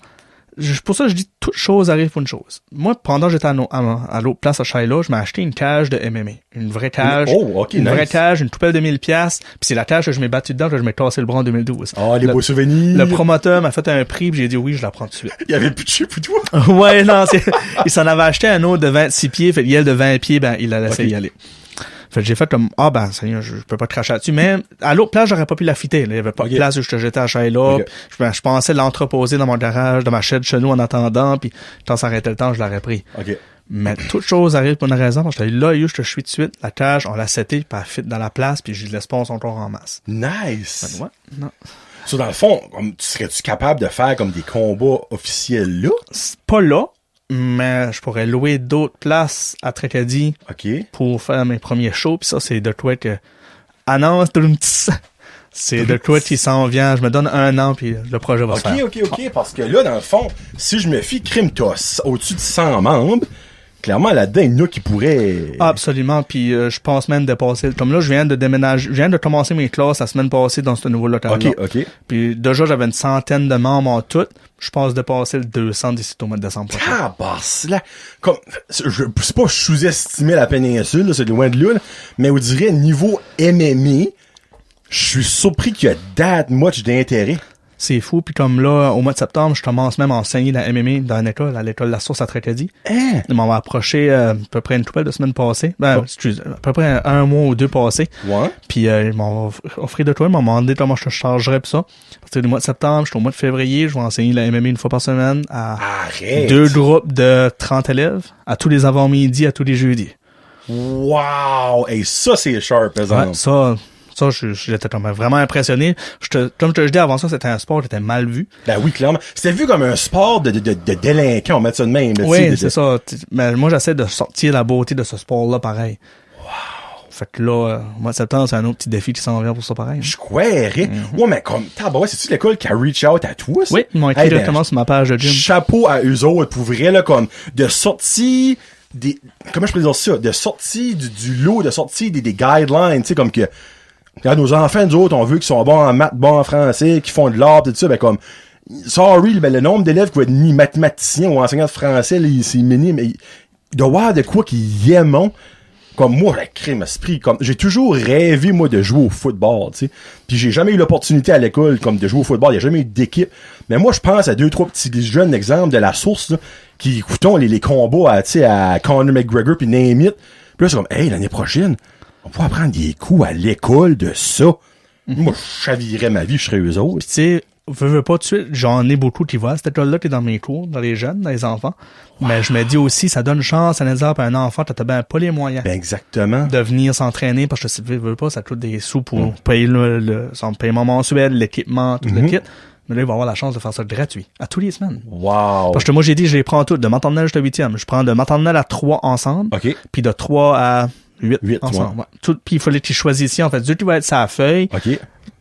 Pour ça, je dis toute chose arrive pour une chose. Moi, pendant que j'étais à l'autre place à Shiloh, je m'ai acheté une cage de MMA. Une vraie cage. Vraie cage, une toupelle de 1000$. Puis c'est la cage que je m'ai battu dedans, que je m'ai tassé le bras en 2012. Ah, les beaux souvenirs. Le promoteur m'a fait un prix, puis j'ai dit oui, je la prends tout de suite. Il y avait plus de chip pour toi. Ouais, non, il s'en avait acheté un autre de 26 pieds, fait il de 20 pieds, ben, il a laissé y aller. Fait que j'ai fait comme, je peux pas te cracher là-dessus. Mais à l'autre place, j'aurais pas pu la fitter. Il y avait pas de place où je te jetais à Shiloh. Je pensais l'entreposer dans mon garage, dans ma chaîne chez nous en attendant. Puis quand ça arrêtait le temps, je l'aurais pris. Mais toute chose arrive pour une raison. Parce que là, je te suis tout de suite. La cage, on l'a seté, puis elle fit dans la place. Puis je laisse pas son tour en masse. Nice! Ouais, non. So, dans le fond, serais-tu capable de faire comme des combats officiels là? C'est pas là. Mais je pourrais louer d'autres places à Tracadie pour faire mes premiers shows. Puis ça, c'est de quoi que... Ah non, c'est de quoi qui s'en vient. Je me donne 1 an, puis le projet va se faire. OK. Parce que là, dans le fond, si je me fie Crimtos au-dessus de 100 membres, clairement, là-dedans, il y en a qui pourraient... Absolument, puis je pense même dépasser. Comme là, je viens de commencer mes classes la semaine passée dans ce nouveau local-là. OK. Puis déjà, j'avais une centaine de membres en tout. Je pense dépasser le 200 d'ici au mois de décembre prochain. Ah, bah, là, comme, c'est pas sous-estimer la péninsule, là, c'est loin de là, mais on dirait, niveau MMA, je suis surpris qu'il y a that much d'intérêt. C'est fou, puis comme là, au mois de septembre, je commence même à enseigner la MMA dans une école, à l'école La Source à Tracadie. Ils m'ont approché à peu près une toupelle de semaine passée. À peu près 1 mois ou 2 passés. Ouais. Puis ils m'ont offert de toi, ils m'ont demandé comment je te chargerais pis ça. À partir du mois de septembre, jusqu'au mois de février, je vais enseigner la MMA une fois par semaine à 2 groupes de 30 élèves, à tous les avant-midi, à tous les jeudis. Wow! Et ça, c'est sharp, par exemple. Ouais, ça, j'étais vraiment impressionné. Comme je te dis avant ça, c'était un sport qui était mal vu. Ben oui, clairement. C'était vu comme un sport de délinquant, on met ça de même. Oui, c'est ça. Mais moi, j'essaie de sortir la beauté de ce sport-là, pareil. Wow! Fait que là, au mois de septembre, c'est un autre petit défi qui s'en vient pour ça, pareil. Je croirais. Ouais, mais comme, c'est-tu l'école qui a reach out à toi, ça? Oui, ils m'ont écrit directement sur ma page de gym. Chapeau à eux autres, pour vrai, là, comme, de sortir comment je peux dire ça? De sortir du lot, de sortir des guidelines, tu sais, comme que, regarde, nos enfants, nous autres, on veut qu'ils sont bons en maths, bons en français, qu'ils font de l'art, tout ça, ben comme, sorry, ben, le nombre d'élèves qui vont être ni mathématiciens ou enseignants de français, là, c'est minime, mais il doit y avoir de quoi qu'ils aiment, comme moi, la crème esprit, comme, j'ai toujours rêvé, moi, de jouer au football, tu sais, puis j'ai jamais eu l'opportunité à l'école, comme, de jouer au football, il y a jamais eu d'équipe, mais moi, je pense à 2-3 petits jeunes exemples de la source, là, qui écoutons les combats, tu sais, à Conor McGregor puis name it, puis là, c'est comme, hey, l'année prochaine, on pourrait apprendre des coups à l'école de ça. Moi, je chavirais ma vie, je serais eux autres. Puis tu sais, veux pas tout de suite, j'en ai beaucoup qui voient cette école-là qui est dans mes cours, dans les jeunes, dans les enfants. Wow. Mais je me dis aussi, ça donne chance, un exemple, à un enfant, t'as ben pas les moyens. Ben exactement. De venir s'entraîner, parce que si tu veux pas, ça coûte des sous pour payer son paiement mensuel, l'équipement, tout le kit. Mais là, il va avoir la chance de faire ça gratuit, à tous les semaines. Wow. Parce que moi, j'ai dit, je les prends toutes, de maternelle jusqu'à 8e. Je prends de maternelle à 3 ensemble. Puis de 3 à 8 ensemble. Ouais. Puis il fallait que tu choisisses ici, en fait. Dieu, tu vas être sa feuille.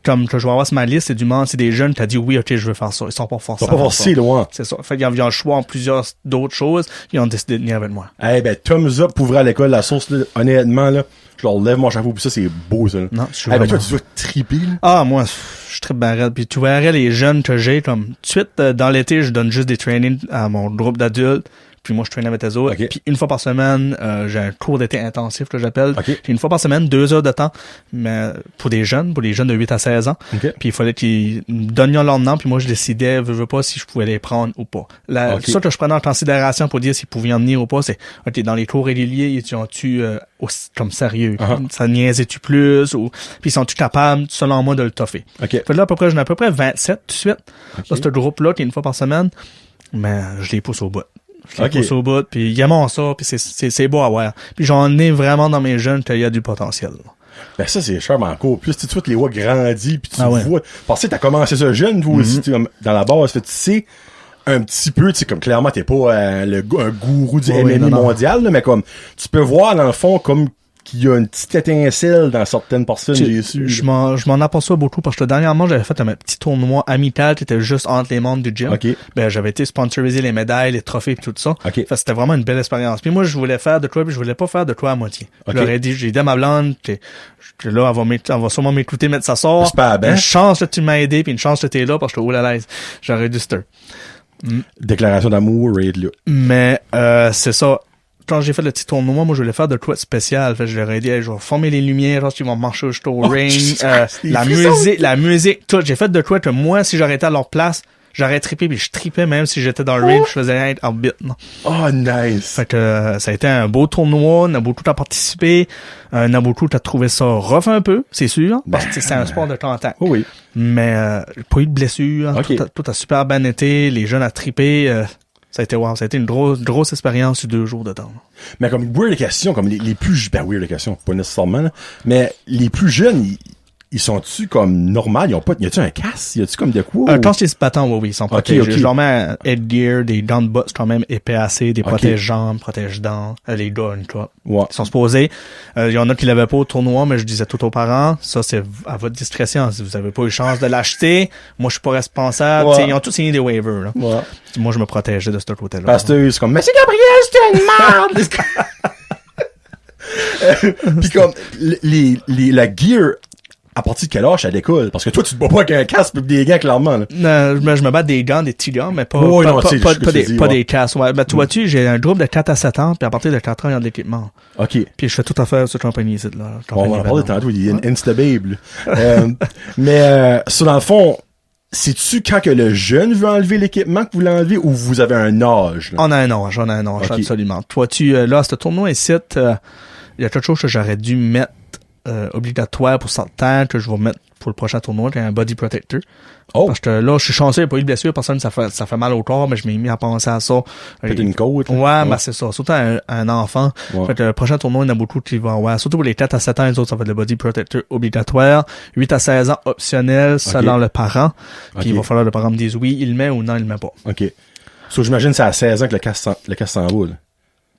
Comme que je vais avoir sur ma liste, c'est du monde, c'est des jeunes qui ont dit oui, ok, je veux faire ça. Ils sont pas forcés. Ils sont pas forcés, loin. C'est ça. Fait qu'ils ont le choix en plusieurs d'autres choses. Ils ont décidé de venir avec moi. Eh ben, thumbs up pour ouvrir à l'école La Source, là. Honnêtement, là. Je leur lève mon chapeau, puis ça, c'est beau, ça. Non, je suis ben, toi, tu dois triper, là. Ah, moi, je tripe bien raide. Puis tu verrais les jeunes que j'ai, comme, tout de suite, dans l'été, je donne juste des trainings à mon groupe d'adultes. Puis moi, je traîne avec tes autres. Puis une fois par semaine, j'ai un cours d'été intensif, que j'appelle. Puis une fois par semaine, 2 heures de temps, mais pour les jeunes de 8 à 16 ans. Puis il fallait qu'ils me donnent leur nom, puis moi, je décidais, veux pas, si je pouvais les prendre ou pas. Ça que je prenais en considération pour dire s'ils pouvaient en venir ou pas, c'est, ok, dans les cours réguliers, ils sont-tu comme sérieux? Ça niaisait-tu plus? Puis sont-tu capables, selon moi, de le toffer? Fait là, j'en ai à peu près 27 tout de suite. Là, ce groupe-là, qui est une fois par semaine, mais je les pousse au bout. Je les pousse au bout, puis ils aiment ça, puis c'est beau à voir. Puis j'en ai vraiment dans mes jeunes qu'il y a du potentiel. Ben ça, c'est cher, mais encore plus, tu les vois grandir, puis tu vois... Parce que t'as commencé ça jeune, toi aussi, dans la base, fait, tu sais, un petit peu, tu sais, comme clairement, t'es pas un gourou du MMA mondial, là, mais comme, tu peux voir, dans le fond, comme qu'il y a une petite étincelle dans certaines personnes, j'ai su. Je m'en aperçois beaucoup parce que dernièrement, j'avais fait un petit tournoi amical qui était juste entre les membres du gym. Ben, j'avais été sponsorisé les médailles, les trophées et tout ça. Fait que c'était vraiment une belle expérience. Puis moi, je voulais faire de toi, puis je voulais pas faire de toi à moitié. J'aurais dit, j'ai dit à ma blonde que là, elle va sûrement m'écouter, mettre sa sort. C'est pas bien. Une chance que tu m'as aidé, puis une chance que t'es là parce que oh là là, j'aurais dû stir. Déclaration d'amour, raid là. Mais c'est ça. Quand j'ai fait le petit tournoi, moi je voulais faire de quoi de spécial. Fait que je leur ai dit, hey, je vais former les lumières, genre ils vont marcher jusqu'au ring, la musique, tout. J'ai fait de quoi que moi, si j'aurais été à leur place, j'aurais trippé, puis je trippais même si j'étais dans le ring, je faisais être arbitre. Oh, nice. Fait que ça a été un beau tournoi, Nabutu a participé, Nabutu a trouvé ça rough un peu, c'est sûr, parce que c'est un sport de contact. Oh oui. Mais pas eu de blessures, okay. tout a super bien été, les jeunes a trippé. Ça a été wow, ça a été une grosse expérience sur 2 jours de temps. Mais comme weird question, comme les plus weird question, pas nécessairement, là, mais les plus jeunes, ils sont-tu comme normal? Ils ont pas, y a-tu un casque? Y a-tu comme de quoi? Quand c'est battant, oui, ils sont protégés. Okay. Je leur mets un headgear, des gants de boxe quand même épais, des protège-jambes, protège-dents, les gars, une fois. Ouais. Ils sont supposés. Il y en a qui l'avaient pas au tournoi, mais je disais tout aux parents, ça c'est à votre discrétion. Si vous avez pas eu chance de l'acheter, moi je suis pas responsable. Ouais. Ils ont tous signé des waivers, là. Ouais. Moi je me protégeais de ce côté-là. Parce que c'est comme, mais c'est Gabriel, c'est une merde! Pis comme, la gear, à partir de quel âge ça décolle? Parce que toi, tu te bats pas avec un casque pis des gants, clairement, là. Non, je me bats des gants, des petits gants, mais pas des casques. Ouais. Ben, tu vois-tu, j'ai un groupe de 4 à 7 ans, puis à partir de 4 ans, il y a de l'équipement. OK. Puis je fais tout à faire sur compagnie ici, là. On va en parler tantôt, il y a une Instababe, mais, ça, dans le fond, c'est-tu quand que le jeune veut enlever l'équipement que vous l'enlevez ou vous avez un âge? Là? On a un âge, okay. Absolument. Toi, là, ce tournoi ici, il y a quelque chose que j'aurais dû mettre obligatoire pour certains que je vais mettre pour le prochain tournoi, un body protector. Oh. Parce que là, je suis chanceux, il n'y a pas eu de blessure, personne, ça fait mal au corps, mais je m'ai mis à penser à ça. Peut-être une côte. Ouais, mais c'est ça. Surtout un enfant. Ouais. Fait que le prochain tournoi, il y en a beaucoup qui vont avoir. Surtout pour les 4 à 7 ans, les autres, ça va être le body protector obligatoire. 8 à 16 ans, optionnel, selon le parent. Puis il va falloir que le parent me dise oui, il le met ou non, il le met pas. OK. So, j'imagine que c'est à 16 ans que le casque s'en va, là.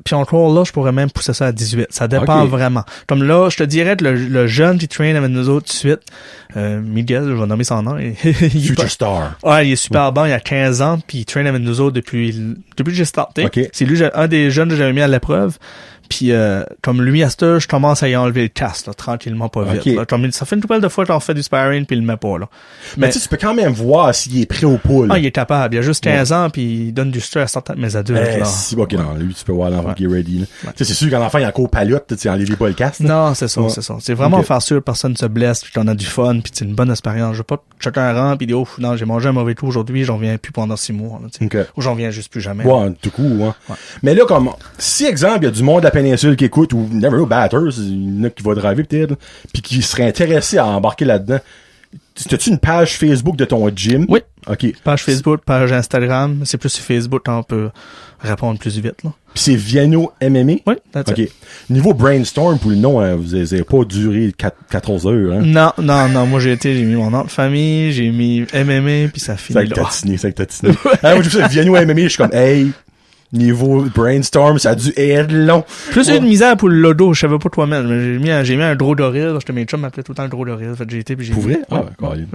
Puis encore là, je pourrais même pousser ça à 18. Ça dépend vraiment. Comme là, je te dirais que le jeune qui traîne avec nous autres tout de suite, Miguel, je vais nommer son nom. Future Star. Ouais, il est super bon, il a 15 ans, puis il traîne avec nous autres depuis que j'ai starté. Okay. C'est lui, un des jeunes que j'avais mis à l'épreuve. Puis comme lui, à cette heure, je commence à y enlever le casque, là, tranquillement, pas vite. Là. Comme, ça fait une couple de fois que j'en fais du sparring, puis il le met pas, là. Mais tu sais, tu peux quand même voir s'il est prêt ou pas, là. Ah, il est capable. Il a juste 15 ans, puis il donne du stress à certains de mes adultes, là. Si, ok, non, lui, tu peux voir l'enfant qui est ready, là. Tu sais, c'est sûr qu'un enfant, il a encore palotte, tu sais, enlève pas le casque, là. Non, c'est ça, c'est ça. C'est vraiment faire sûr que personne se blesse, puis qu'on a du fun, puis c'est une bonne expérience. Je veux pas chacun rentre, puis dire, oh, non, j'ai mangé un mauvais coup aujourd'hui, j'en viens plus pendant 6 mois, là, ou j'en viens juste plus jamais. Ouais, tout coup, ouais. Mais là, comme, si, exemple, il y a du monde de la péninsule qui écoute, ou never know, batters, il y en a qui va driver peut-être, puis qui serait intéressé à embarquer là-dedans. T'as-tu une page Facebook de ton gym? Oui. OK. Page Facebook, page Instagram. C'est plus sur Facebook qu'on peut répondre plus vite, là. Puis c'est Viano MMA? Oui, that's it. Niveau brainstorm, pour le nom, vous avez pas duré 14 heures, hein? Non. Moi, j'ai mis mon nom de famille, j'ai mis MMA, puis ça finit là. C'est que t'as tiné. Moi, je sais, Viano MMA, je suis comme, hey, niveau brainstorm, ça a dû être long. Plus une misère pour le logo, je savais pas quoi mettre. J'ai mis un gros doril, parce que mes chums m'appelaient tout le temps le gros doril. Fait que j'ai été, puis j'ai pour vrai?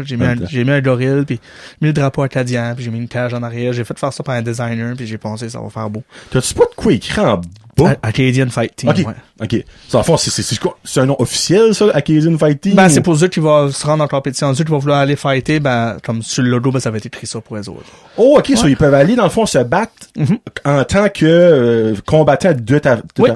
J'ai mis un doril, puis mis le drapeau acadien, puis j'ai mis une cage en arrière. J'ai fait faire ça par un designer, puis j'ai pensé ça va faire beau. T'as-tu pas de quoi écrit en bas? Acadian Fight Team, ouais. OK. En fond, c'est un nom officiel, ça, Acadian Fight Team? Ben, c'est pour ceux qui vont se rendre en compétition. Ceux qui vont vouloir aller fighter, ben, comme sur le logo, ben, ça va être écrit ça pour les autres. Oh, OK, ils peuvent aller, dans le fond, se battre en tant que combattant de ta... Oui.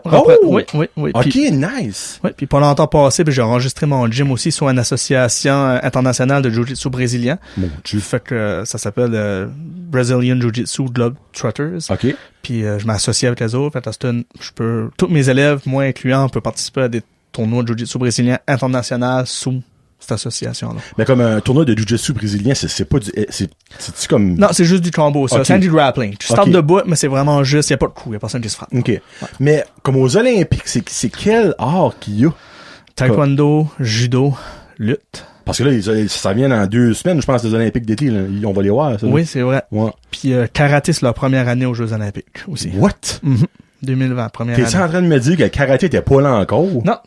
OK, puis, nice. Oui, puis pendant le temps passé, j'ai enregistré mon gym aussi sur une association internationale de Jiu-Jitsu brésilien. Mon Dieu. Fait que ça s'appelle Brazilian Jiu-Jitsu Globetrotters. OK. Puis je m'associe avec les autres. Fait que tous mes élèves, moi incluant, peuvent participer à des tournois de Jiu-Jitsu brésilien international sous cette association-là. Mais comme un tournoi de Jiu-Jitsu brésilien, c'est pas du... C'est-tu comme... Non, c'est juste du combo, ça. Okay. C'est du grappling. Tu startes debout, mais c'est vraiment juste, il n'y a pas de coup, il n'y a personne qui se frappe. OK. Ouais. Mais comme aux Olympiques, c'est quel art qu'il y a? Taekwondo, judo, lutte. Parce que là, ça vient dans 2 semaines, je pense, les Olympiques d'été. Là. On va les voir, ça. Oui, c'est vrai. Ouais. Puis karaté, c'est leur première année aux Jeux Olympiques aussi. What? 2020, première année. T'es-tu en train de me dire que le karaté était pas là encore? Non,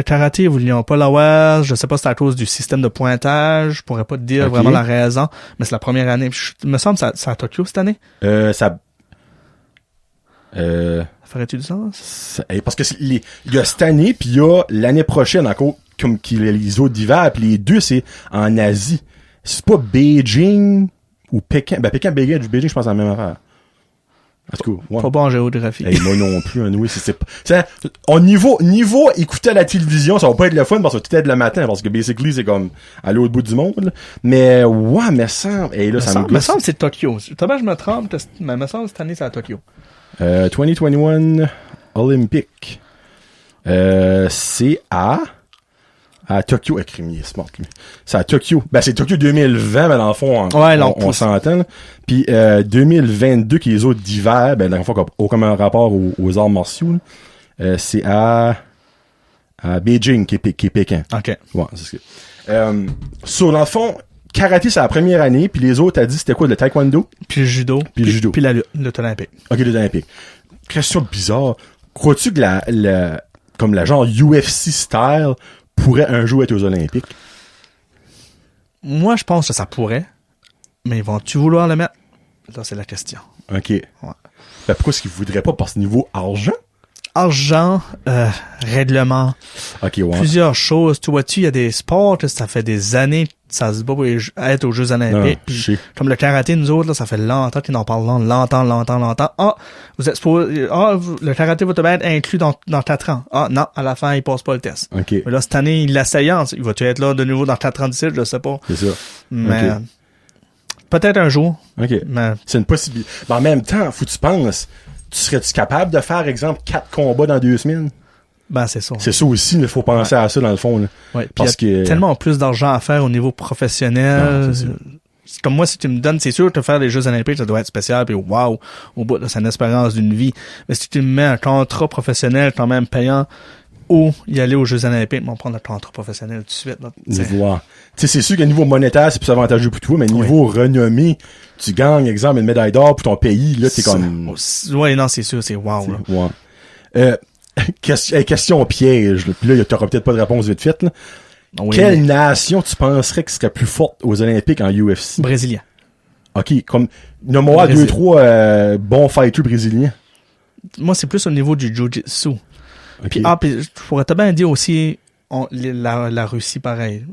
karaté, ils voulions pas l'avoir. Je sais pas si c'est à cause du système de pointage. Je pourrais pas te dire vraiment la raison. Mais c'est la première année. Il me semble que c'est à Tokyo cette année. Ferais-tu du sens? Parce que il y a cette année, puis il y a l'année prochaine encore, comme les autres d'hiver, puis les deux, c'est en Asie. C'est pas Beijing Ou Pékin. Ben, Pékin, Beijing, je pense à la même affaire. En tout cas, ouais. Pas bon en géographie. Hey, moi non plus, hein, oui, c'est au niveau écouter à la télévision, ça va pas être le fun parce que tout est le matin, parce que basically, c'est comme à l'autre bout du monde, là. Mais, ouais, mais ça, et là, ça me gosse. Me semble que c'est Tokyo. Peut-être je me trompe, mais me semble que cette année, c'est à Tokyo. 2021 Olympic. C'est à Tokyo. Crimier, smart, lui. C'est à Tokyo. Ben, c'est Tokyo 2020, mais dans le fond, on s'entend, là. Puis, 2022, qui est les autres d'hiver, ben, dans le fond, aucun rapport aux arts martiaux, là. C'est à Beijing, qui est Pékin. OK. Ouais, c'est ce que, dans le fond, karaté, c'est la première année, puis les autres, t'as dit, c'était quoi, le taekwondo? Puis le judo. Puis le judo. Puis la lutte olympique. OK, lutte olympique. Question bizarre. Crois-tu que comme la genre UFC style pourrait un jour être aux Olympiques? Moi, je pense que ça pourrait. Mais vont-tu vouloir le mettre? Là, c'est la question. OK. Ouais. Ben, pourquoi est-ce qu'ils voudraient pas? Parce que niveau argent? Argent, règlement, OK, ouais. plusieurs choses. Tu vois-tu, il y a des sports, ça fait des années ça se bat pour être aux Jeux olympiques. Puis, comme le karaté, nous autres, là, ça fait longtemps qu'ils en parlent longtemps. Ah, vous êtes supposé, le karaté va te être inclus dans 4 ans. Ah, non, à la fin, il passe pas le test. OK. Mais là, cette année, il l'essaye. Il va-tu être là de nouveau dans 4 ans d'ici? Je sais pas. C'est ça. Mais, okay. Peut-être un jour. OK. Mais, c'est une possibilité. Mais en même temps, faut que tu penses, tu serais-tu capable de faire, exemple, 4 combats dans 2 semaines? Ben, c'est ça. C'est ça aussi, il faut penser à ça dans le fond. Là. Ouais, parce qu'il y a tellement plus d'argent à faire au niveau professionnel. Non, c'est comme moi, si tu me donnes, c'est sûr que te faire les Jeux olympiques, ça doit être spécial, puis wow, au bout, c'est une espérance d'une vie. Mais si tu me mets un contrat professionnel quand même payant, ou y aller aux Jeux olympiques, on prend le contrat professionnel tout de suite. C'est sûr qu'à niveau monétaire, c'est plus avantageux pour toi, mais niveau renommée, tu gagnes, exemple, une médaille d'or pour ton pays, là, t'es comme... Ouais, non, c'est sûr, c'est wow. Là. Ouais. Question piège, là. Puis là, t'auras peut-être pas de réponse vite faite, là. Oui, Quelle nation tu penserais qui serait plus forte aux Olympiques en UFC? Brésilien. OK, comme nomme-moi 2-3 bons fighters brésiliens. Moi, c'est plus au niveau du jiu-jitsu. Okay. Puis je pourrais te bien dire aussi la Russie, pareil.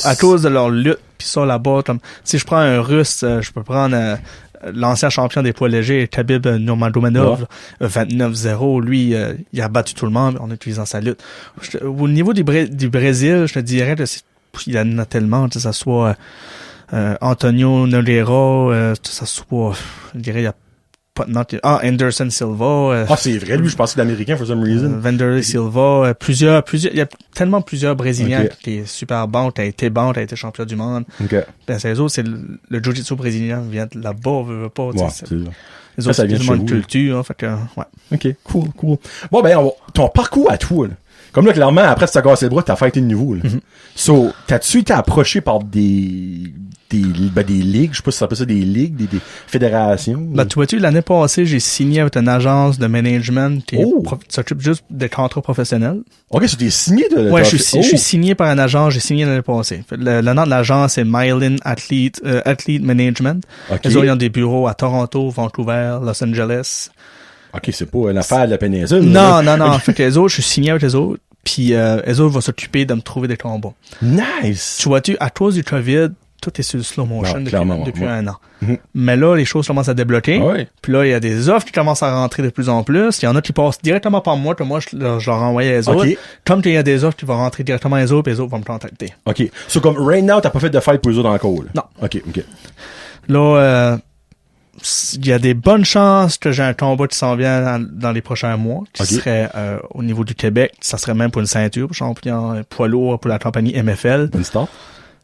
À cause de leur lutte, puis ça là-bas, comme si je prends un Russe, je peux prendre l'ancien champion des poids légers, Khabib Nurmagomedov, 29-0, lui, il a battu tout le monde en utilisant sa lutte. Au niveau du Brésil, je te dirais, il y en a tellement, que ça soit Antonio Nogueira, que ça soit, je dirais, il y a Anderson Silva. C'est vrai, lui, je pensais que l'Américain, for some reason. Vanderlei Silva, plusieurs, il y a tellement plusieurs Brésiliens qui est super bon, t'as été champion du monde. Okay. Ben, c'est eux autres, c'est le jiu-jitsu brésilien vient de là-bas, veut pas, les autres, ça vient c'est de une culture, hein, fait que, ouais. OK, cool. Bon, ben, ton parcours à toi, là. Comme là, clairement, après, tu t'as cassé le bras, t'as fighté de nouveau, là. Mm-hmm. So, t'as-tu été approché par des ligues, je sais pas si ça s'appelle ça, des ligues, des fédérations? Ben, tu vois-tu, l'année passée, j'ai signé avec une agence de management qui s'occupe juste des contrats professionnels. OK, tu t'es signé de... Ouais, je suis signé par une agence, j'ai signé l'année passée. Le nom de l'agence, c'est Myelin Athlete Management. Okay. Ils ont des bureaux à Toronto, Vancouver, Los Angeles. OK, c'est pas une affaire de la péninsule. Non. Fait que les autres, je suis signé avec les autres, puis les autres vont s'occuper de me trouver des combats. Nice! Tu vois-tu, à cause du COVID, tout est sur le slow motion depuis un an. Mm-hmm. Mais là, les choses commencent à débloquer. Puis là, il y a des offres qui commencent à rentrer de plus en plus. Il y en a qui passent directement par moi, que moi, je leur envoie les autres. Comme il y a des offres qui vont rentrer directement les autres, puis les autres vont me contacter. OK. So, comme right now, t'as pas fait de fight pour les autres encore, là? Non. OK. Là, il y a des bonnes chances que j'ai un combat qui s'en vient dans les prochains mois, qui serait au niveau du Québec. Ça serait même pour une ceinture, pour champion poids lourd pour la compagnie MFL. Une star?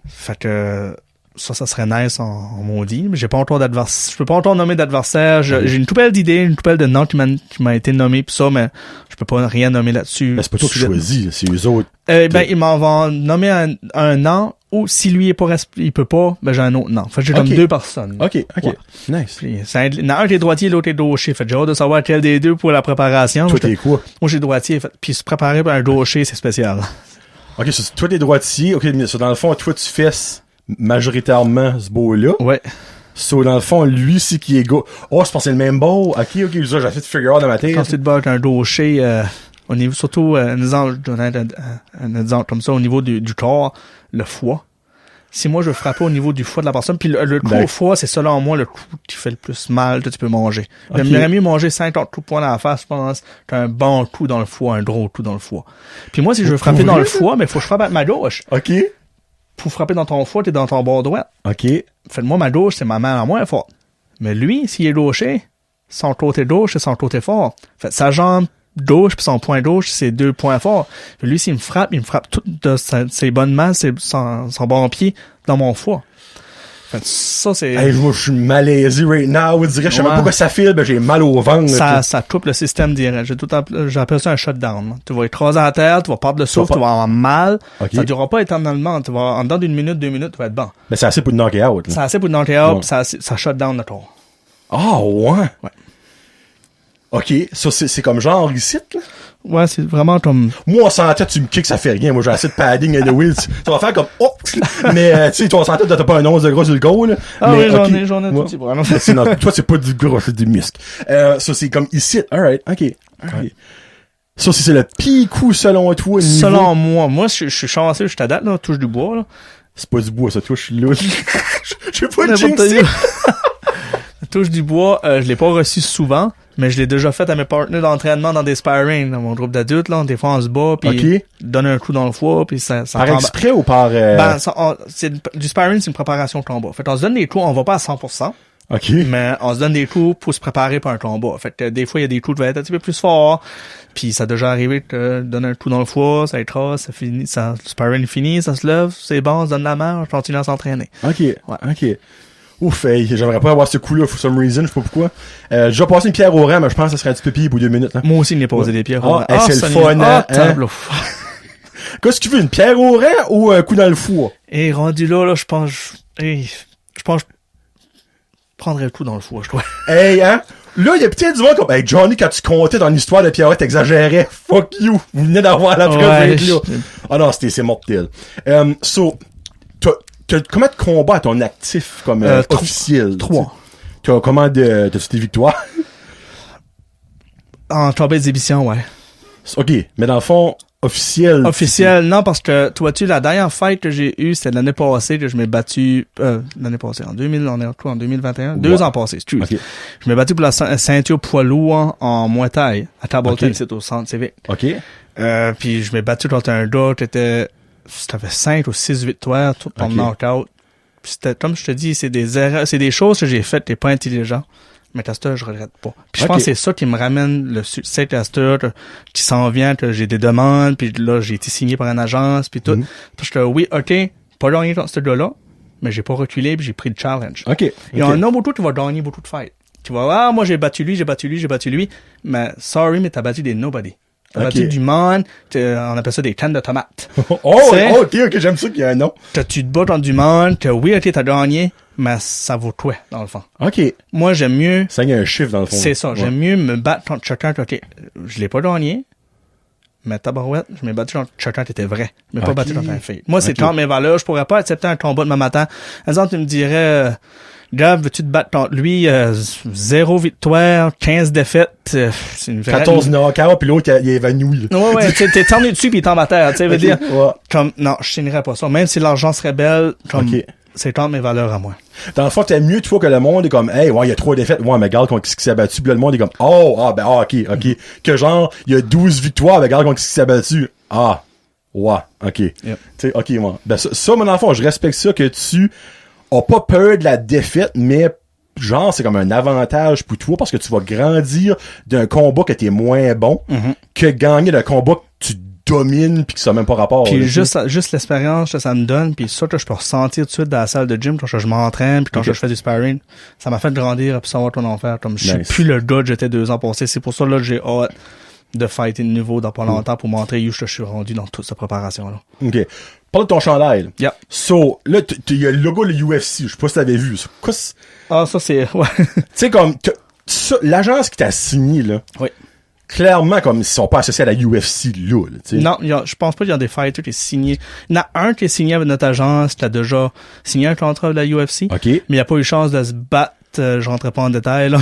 Fait que ça serait nice en maudit. Mais j'ai pas encore d'adversaire. Je peux pas encore nommer d'adversaire. J'ai une toute belle d'idée, une toute belle de nom qui m'a été nommé pis ça, mais je peux pas rien nommer là-dessus. Mais c'est pas toi qui choisis, c'est eux autres. Ils m'en vont nommer un nom, ou si lui il peut pas, ben j'ai un autre nom. Fait que j'ai comme 2 personnes. OK. Ouais. Nice. Puis, un est droitier, l'autre est gaucher. Fait que j'ai hâte de savoir quel des deux pour la préparation. Toi, t'es quoi? Moi, j'ai droitier. Puis se préparer pour un gaucher, c'est spécial. OK, toi, t'es droitier. OK, mais dans le fond, toi, tu fesses majoritairement ce beau-là. Ouais. So, dans le fond, lui, c'est qui est gars. Oh, je pense que c'est le même beau. OK, j'ai fait de figure out dans ma tête. Quand tu te bats avec un gaucher, au niveau, surtout, un exemple comme ça, au niveau du corps, le foie. si moi je veux frapper au niveau du foie de la personne, puis le coup au foie, c'est selon moi le coup qui fait le plus mal que tu peux manger. Okay. J'aimerais mieux manger 50 coups de poing dans la face, je pense, qu'un bon coup dans le foie, un gros coup dans le foie. Puis moi, si je veux frapper dans le foie, mais faut que je frappe avec ma gauche. OK. Pour frapper dans ton foie, t'es dans ton bord droit. OK. Faites-moi ma gauche, c'est ma main à moins forte. Mais lui, s'il est gaucher, son côté gauche, c'est son côté fort. Fait sa jambe gauche puis son poing gauche, c'est 2 points forts. Puis lui, s'il me frappe, il me frappe tout de ses bonnes mains, son bon pied dans mon foie. Fait ça, c'est... Hey, moi, je suis malaisé right now. Je dirais, je sais même pas quoi ça file, ben j'ai mal au ventre. Ça coupe le système direct. J'appelle ça un shutdown. Tu vas écraser à terre, tu vas perdre le souffle, tu vas avoir mal. Okay. Ça durera pas éternellement. Tu vas, en dedans d'une minute, 2 minutes, tu vas être bon. Ben, c'est assez pour te knocker out. C'est assez pour te knocker out, ça shut down le corps. Ah, ouais? OK. Ça, c'est comme genre ici, là? Ouais, c'est vraiment comme... Moi, en santé, tu me kicks, ça fait rien. Moi, j'ai assez de padding anyway. Tu vas faire comme, oh! Mais, tu sais, toi, en santé, t'as pas un once de gros sur le go, là. Ah mais, oui, j'en ai tout petit, vraiment. Toi, c'est pas du gros, c'est du muscle. Ça, c'est comme ici. Alright, OK. Ouais. Ça, c'est le pire coup, selon toi, niveau... Selon moi, je suis chanceux, je t'adapte, là, touche du bois, là. C'est pas du bois, ça touche là. Je sais pas de jinxer. La touche du bois, je l'ai pas reçu souvent, mais je l'ai déjà fait à mes partenaires d'entraînement dans des sparring, dans mon groupe d'adultes, là. Des fois, on se bat, puis donne un coup dans le foie, puis ça par exprès ou par... Ben, du sparring, c'est une préparation de combat. Fait on se donne des coups, on va pas à 100%. OK. Mais on se donne des coups pour se préparer pour un combat. Fait que des fois, il y a des coups qui vont être un petit peu plus forts. Puis ça a déjà arrivé que tu donnes un coup dans le foie, ça écrase, ça finit, le sparring est fini, ça se lève, c'est bon, on se donne la main, on continue à s'entraîner. OK. Ouais. OK. Ouf, j'aimerais pas avoir ce coup-là for some reason, je sais pas pourquoi. J'ai déjà passé une pierre au rang, mais je pense que ça serait un petit peu pire pour 2 minutes. Là. Moi aussi, il m'est posé des pierres au rang. C'est le fun, hein? Qu'est-ce que tu veux, une pierre au rang ou un coup dans le foie? Et rendu là, je pense que je prendrais le coup dans le foie, je crois. Hey, hein? Là, il y a peut-être du monde comme, hey, Johnny, quand tu comptais dans l'histoire de Pierrot, t'exagérais. Fuck you. Vous venez d'avoir la preuve, là. Ah non, c'est mortel. So, t'as combien de combats à ton actif comme officiel? 3. T'as combien t'as-tu des victoires? En combat d'exhibition, ouais. OK, mais dans le fond, officiel. Officiel, non, parce que, tu vois-tu, la dernière fight que j'ai eue, c'était l'année passée que je m'ai battu, l'année passée, en 2021? Ouais. 2 ans passés, excuse. Okay. Je m'ai battu pour la ceinture poids lourd en Muay Thai, à Tableton, c'est au centre civique. OK. Puis je m'ai battu contre un gars qui t'avais 5 ou 6 victoires, tout en knockout. Puis c'était, comme je te dis, c'est des erreurs, c'est des choses que j'ai faites, t'es pas intelligent. Mais Castor, je regrette pas. Puis je pense que c'est ça qui me ramène le succès Castor, qui s'en vient, que j'ai des demandes, puis là, j'ai été signé par une agence, puis tout. Puis je oui, OK, pas gagné dans ce gars-là, mais j'ai pas reculé, puis j'ai pris le challenge. OK. Il y en a beaucoup qui vont gagner beaucoup de fights. Tu vois, moi, j'ai battu lui, mais sorry, mais t'as battu des nobody. T'as battu du monde, on appelle ça des cannes de tomates. OK, j'aime ça qu'il y a un nom. Tu te bats dans du monde, que oui, OK, t'as gagné, mais ça vaut toi, dans le fond. OK. Moi, j'aime mieux... Ça y a un chiffre, dans le fond. C'est ça. Ouais. J'aime mieux me battre contre chacun. OK, je l'ai pas gagné, mais tabarouette, je m'ai battu contre chacun qui était vrai. Je m'ai pas battu contre un fake. Moi, c'est quand mes valeurs. Je pourrais pas accepter un combat demain matin. Par exemple, tu me dirais... Gab, veux-tu te battre contre lui? 0 victoire, 15 défaites. C'est une vraie... 14 knockouts, puis l'autre, il est évanoui. Ouais, t'es tourné dessus, puis il tombe à terre. Tu sais, veut dire... Comme, non, je signerais pas ça. Même si l'argent serait belle, comme... C'est quand mes valeurs à moi. Dans le fond, t'aimes mieux, tu vois, que le monde est comme, hey, ouais, il y a 3 défaites. Ouais, mais regarde contre qui s'est battu. Puis là, le monde est comme, OK. Que genre, il y a 12 victoires, mais regarde contre qui s'est battu. Ah, ouais, OK. Yep. Tu sais, OK, moi. Ben, ça, mon enfant, je respecte ça que tu as pas peur de la défaite, mais genre, c'est comme un avantage pour toi parce que tu vas grandir d'un combat que t'es moins bon que gagner d'un combat que tu domines pis que ça n'a même pas rapport. Puis juste l'expérience que ça me donne, puis ça que je peux ressentir tout de suite dans la salle de gym quand je m'entraîne puis quand je fais du sparring, ça m'a fait grandir puis savoir ton enfer. Comme je suis plus le gars que j'étais 2 ans passés. C'est pour ça là que j'ai hâte de fighter de nouveau dans pas longtemps pour montrer où je suis rendu dans toute cette préparation-là. OK. Parle de ton chandail. Yeah. So, là, il y a le logo de l'UFC. Je sais pas si t'avais vu. Ça, c'est... Ouais. Tu sais, comme... l'agence qui t'a signé, là... Oui. Clairement, comme, ils sont pas associés à la UFC, là, tu sais. Non, je pense pas qu'il y a des fighters qui est signé. Il y en a un qui est signé avec notre agence, qui a déjà signé un contrat avec la UFC. OK. Mais il a pas eu chance de se battre. Je rentrerai pas en détail, là.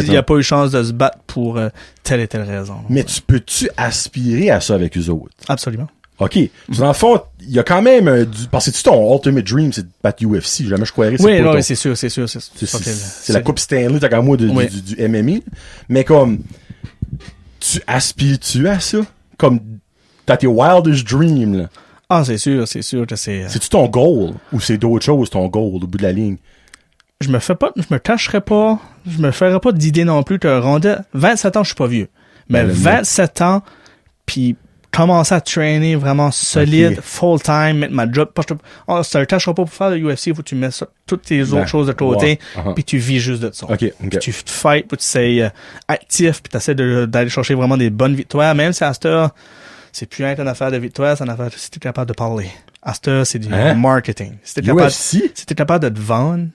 Il a pas eu chance de se battre pour telle et telle raison. Mais peux-tu aspirer à ça avec eux autres? Absolument. OK. Dans le fond, il y a quand même parce que c'est-tu ton ultimate dream, c'est de battre UFC? Jamais je croirais. Oui, non, c'est sûr. C'est la Coupe Stanley, t'as qu'à moi du MMA. Mais comme, tu aspires-tu à ça? Comme, t'as tes wildest dreams, là. Ah, c'est sûr que c'est... C'est-tu ton goal? Ou c'est d'autres choses, ton goal, au bout de la ligne? Je me ferais pas d'idée non plus. 27 ans, je suis pas vieux. Mais 27 ans, puis commencer à traîner vraiment solide, full-time, mettre ma job. Ça ne tâchera pas pour faire le UFC, faut que tu mets ça, toutes tes autres choses de côté, puis tu vis juste de ça. Puis tu te fights, puis tu sais actif, puis tu essaies d'aller chercher vraiment des bonnes victoires, même si à cette heure, c'est plus une affaire de victoire, c'est une affaire si t'es capable de parler. À cette heure, c'est du marketing. Si t'es capable de te vendre,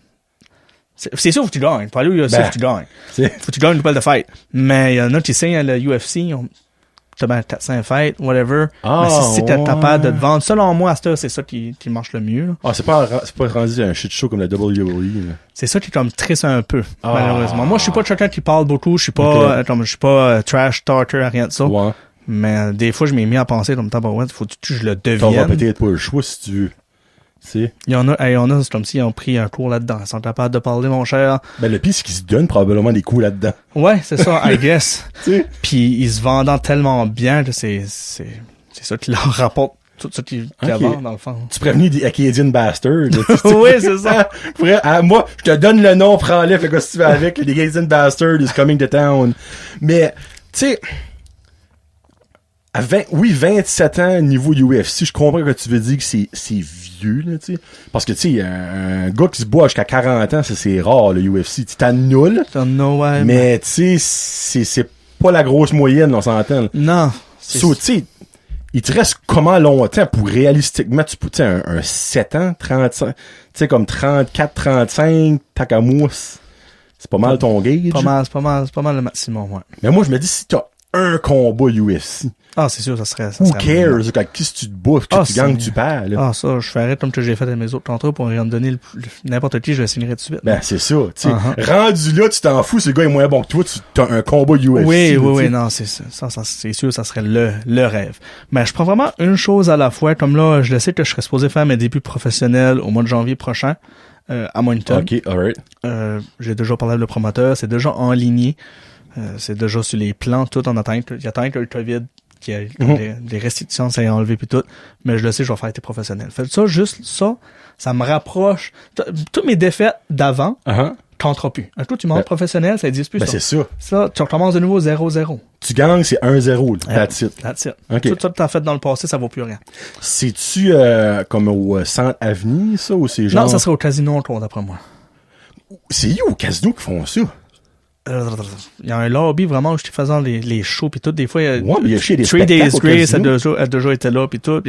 c'est sûr, faut que tu gagnes. Pour aller au UFC, faut que tu gagnes. Faut que tu gagnes une balle de fight. Mais il y en a qui signent à la UFC, t'as bien 400 fights, whatever. Mais si t'es capable de te vendre, selon moi, à cette heure, c'est ça qui marche le mieux. Là. Ah, c'est pas rendu un shit show comme la WWE. Là. C'est ça qui comme triste un peu, malheureusement. Moi, je suis pas quelqu'un qui parle beaucoup, je suis pas, je suis pas trash talker, rien de ça. Ouais. Mais des fois, je m'ai mis à penser comme tabarouette, faut que je le devienne. T'auras peut-être pas le choix si tu veux. Il y en a, c'est comme s'ils ont pris un cours là-dedans. Ils sont capables de parler, mon cher. Ben, le pire, c'est qu'ils se donnent probablement des coups là-dedans. Ouais, c'est ça, I guess. Puis ils se vendant tellement bien que c'est ça qui leur rapporte tout ce qu'ils vendent, dans le fond. Tu prévenais des Acadian Bastards. Oui, c'est ça. Moi, je te donne le nom, prends-le, fais quoi si tu veux avec. Les Acadian Bastards is coming to town. Mais, tu sais, 27 ans niveau UFC, je comprends que tu veux dire que c'est vieux, là, tu sais. Parce que, tu sais, un gars qui se boit jusqu'à 40 ans, c'est rare, le UFC. Tu t'annules. Ouais, mais, tu sais, c'est pas la grosse moyenne, on s'entend. Là. Non. Tu sais, il te reste comment longtemps pour réalistiquement, tu sais, un 7 ans, 35, tu sais, comme 34, 35, takamous. C'est pas mal ton gauge. C'est pas mal le maximum, ouais. Mais moi, je me dis, si t'as un combat UFC. Ah, c'est sûr, ça serait. Who cares? Qui si tu te bouffes, que tu gagnes, tu perds, là. Ah, ça, je ferais comme que j'ai fait à mes autres contrats pour me donner n'importe qui, je le signerais tout de suite. Ben, c'est ça, tu sais. Rendu là, tu t'en fous, ce gars est moins bon que toi, tu as un combat UFC. Oui, non, c'est ça. C'est sûr, ça serait le rêve. Mais je prends vraiment une chose à la fois. Comme là, je le sais que je serais supposé faire mes débuts professionnels au mois de janvier prochain, à Moncton. OK, alright. J'ai déjà parlé avec le promoteur, c'est déjà en ligne. C'est déjà sur les plans, tout en attente. Il y a tant que le COVID, qui a les restrictions, ça a enlevé puis tout. Mais je le sais, je vais faire été professionnel. Fait ça, juste ça me rapproche. Toutes mes défaites d'avant, comptera plus. Un coup, tu montes professionnel, ça existe plus. Ben, c'est ça. Ça, tu recommences de nouveau 0-0. Tu gagnes, c'est 1-0. That's it. Okay. Tout ça que t'as fait dans le passé, ça vaut plus rien. C'est-tu comme au Centre Avenue, ça, ou c'est genre... Non, ça serait au casino, d'après moi. C'est où au casino qui font ça? Il y a un lobby vraiment où je suis faisant les shows pis tout. Des fois, il y a chez des 3 Days Grace a déjà été là pis tout.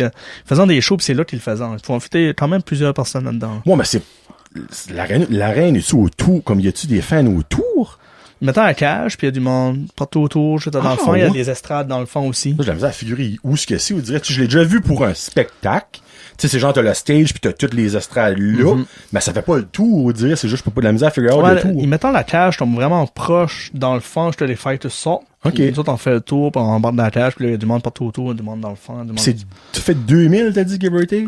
Faisant des shows pis c'est là qu'ils le faisaient. Il faut inviter quand même plusieurs personnes là-dedans. Ouais, mais c'est, l'arène est-tu autour? Comme y a-tu des fans autour? Mettons un cage, puis il y a du monde partout autour. Dans le fond, il y a des estrades dans le fond aussi. J'ai la misère à figurer où ce que c'est. On dirait, je l'ai déjà vu pour un spectacle. Tu sais, c'est genre, t'as le stage puis t'as toutes les estrades là. Mais ça fait pas le tour, on dirait. C'est juste, je peux pas de la misère à figurer le tour. Mettons la cage, tombe vraiment proche dans le fond, je te les fais tout ça. OK. Nous autres, on fait le tour, puis on bord de la cage, puis là, il y a du monde partout autour, du monde dans le fond. Tu fais 2000, t'as dit, give or take?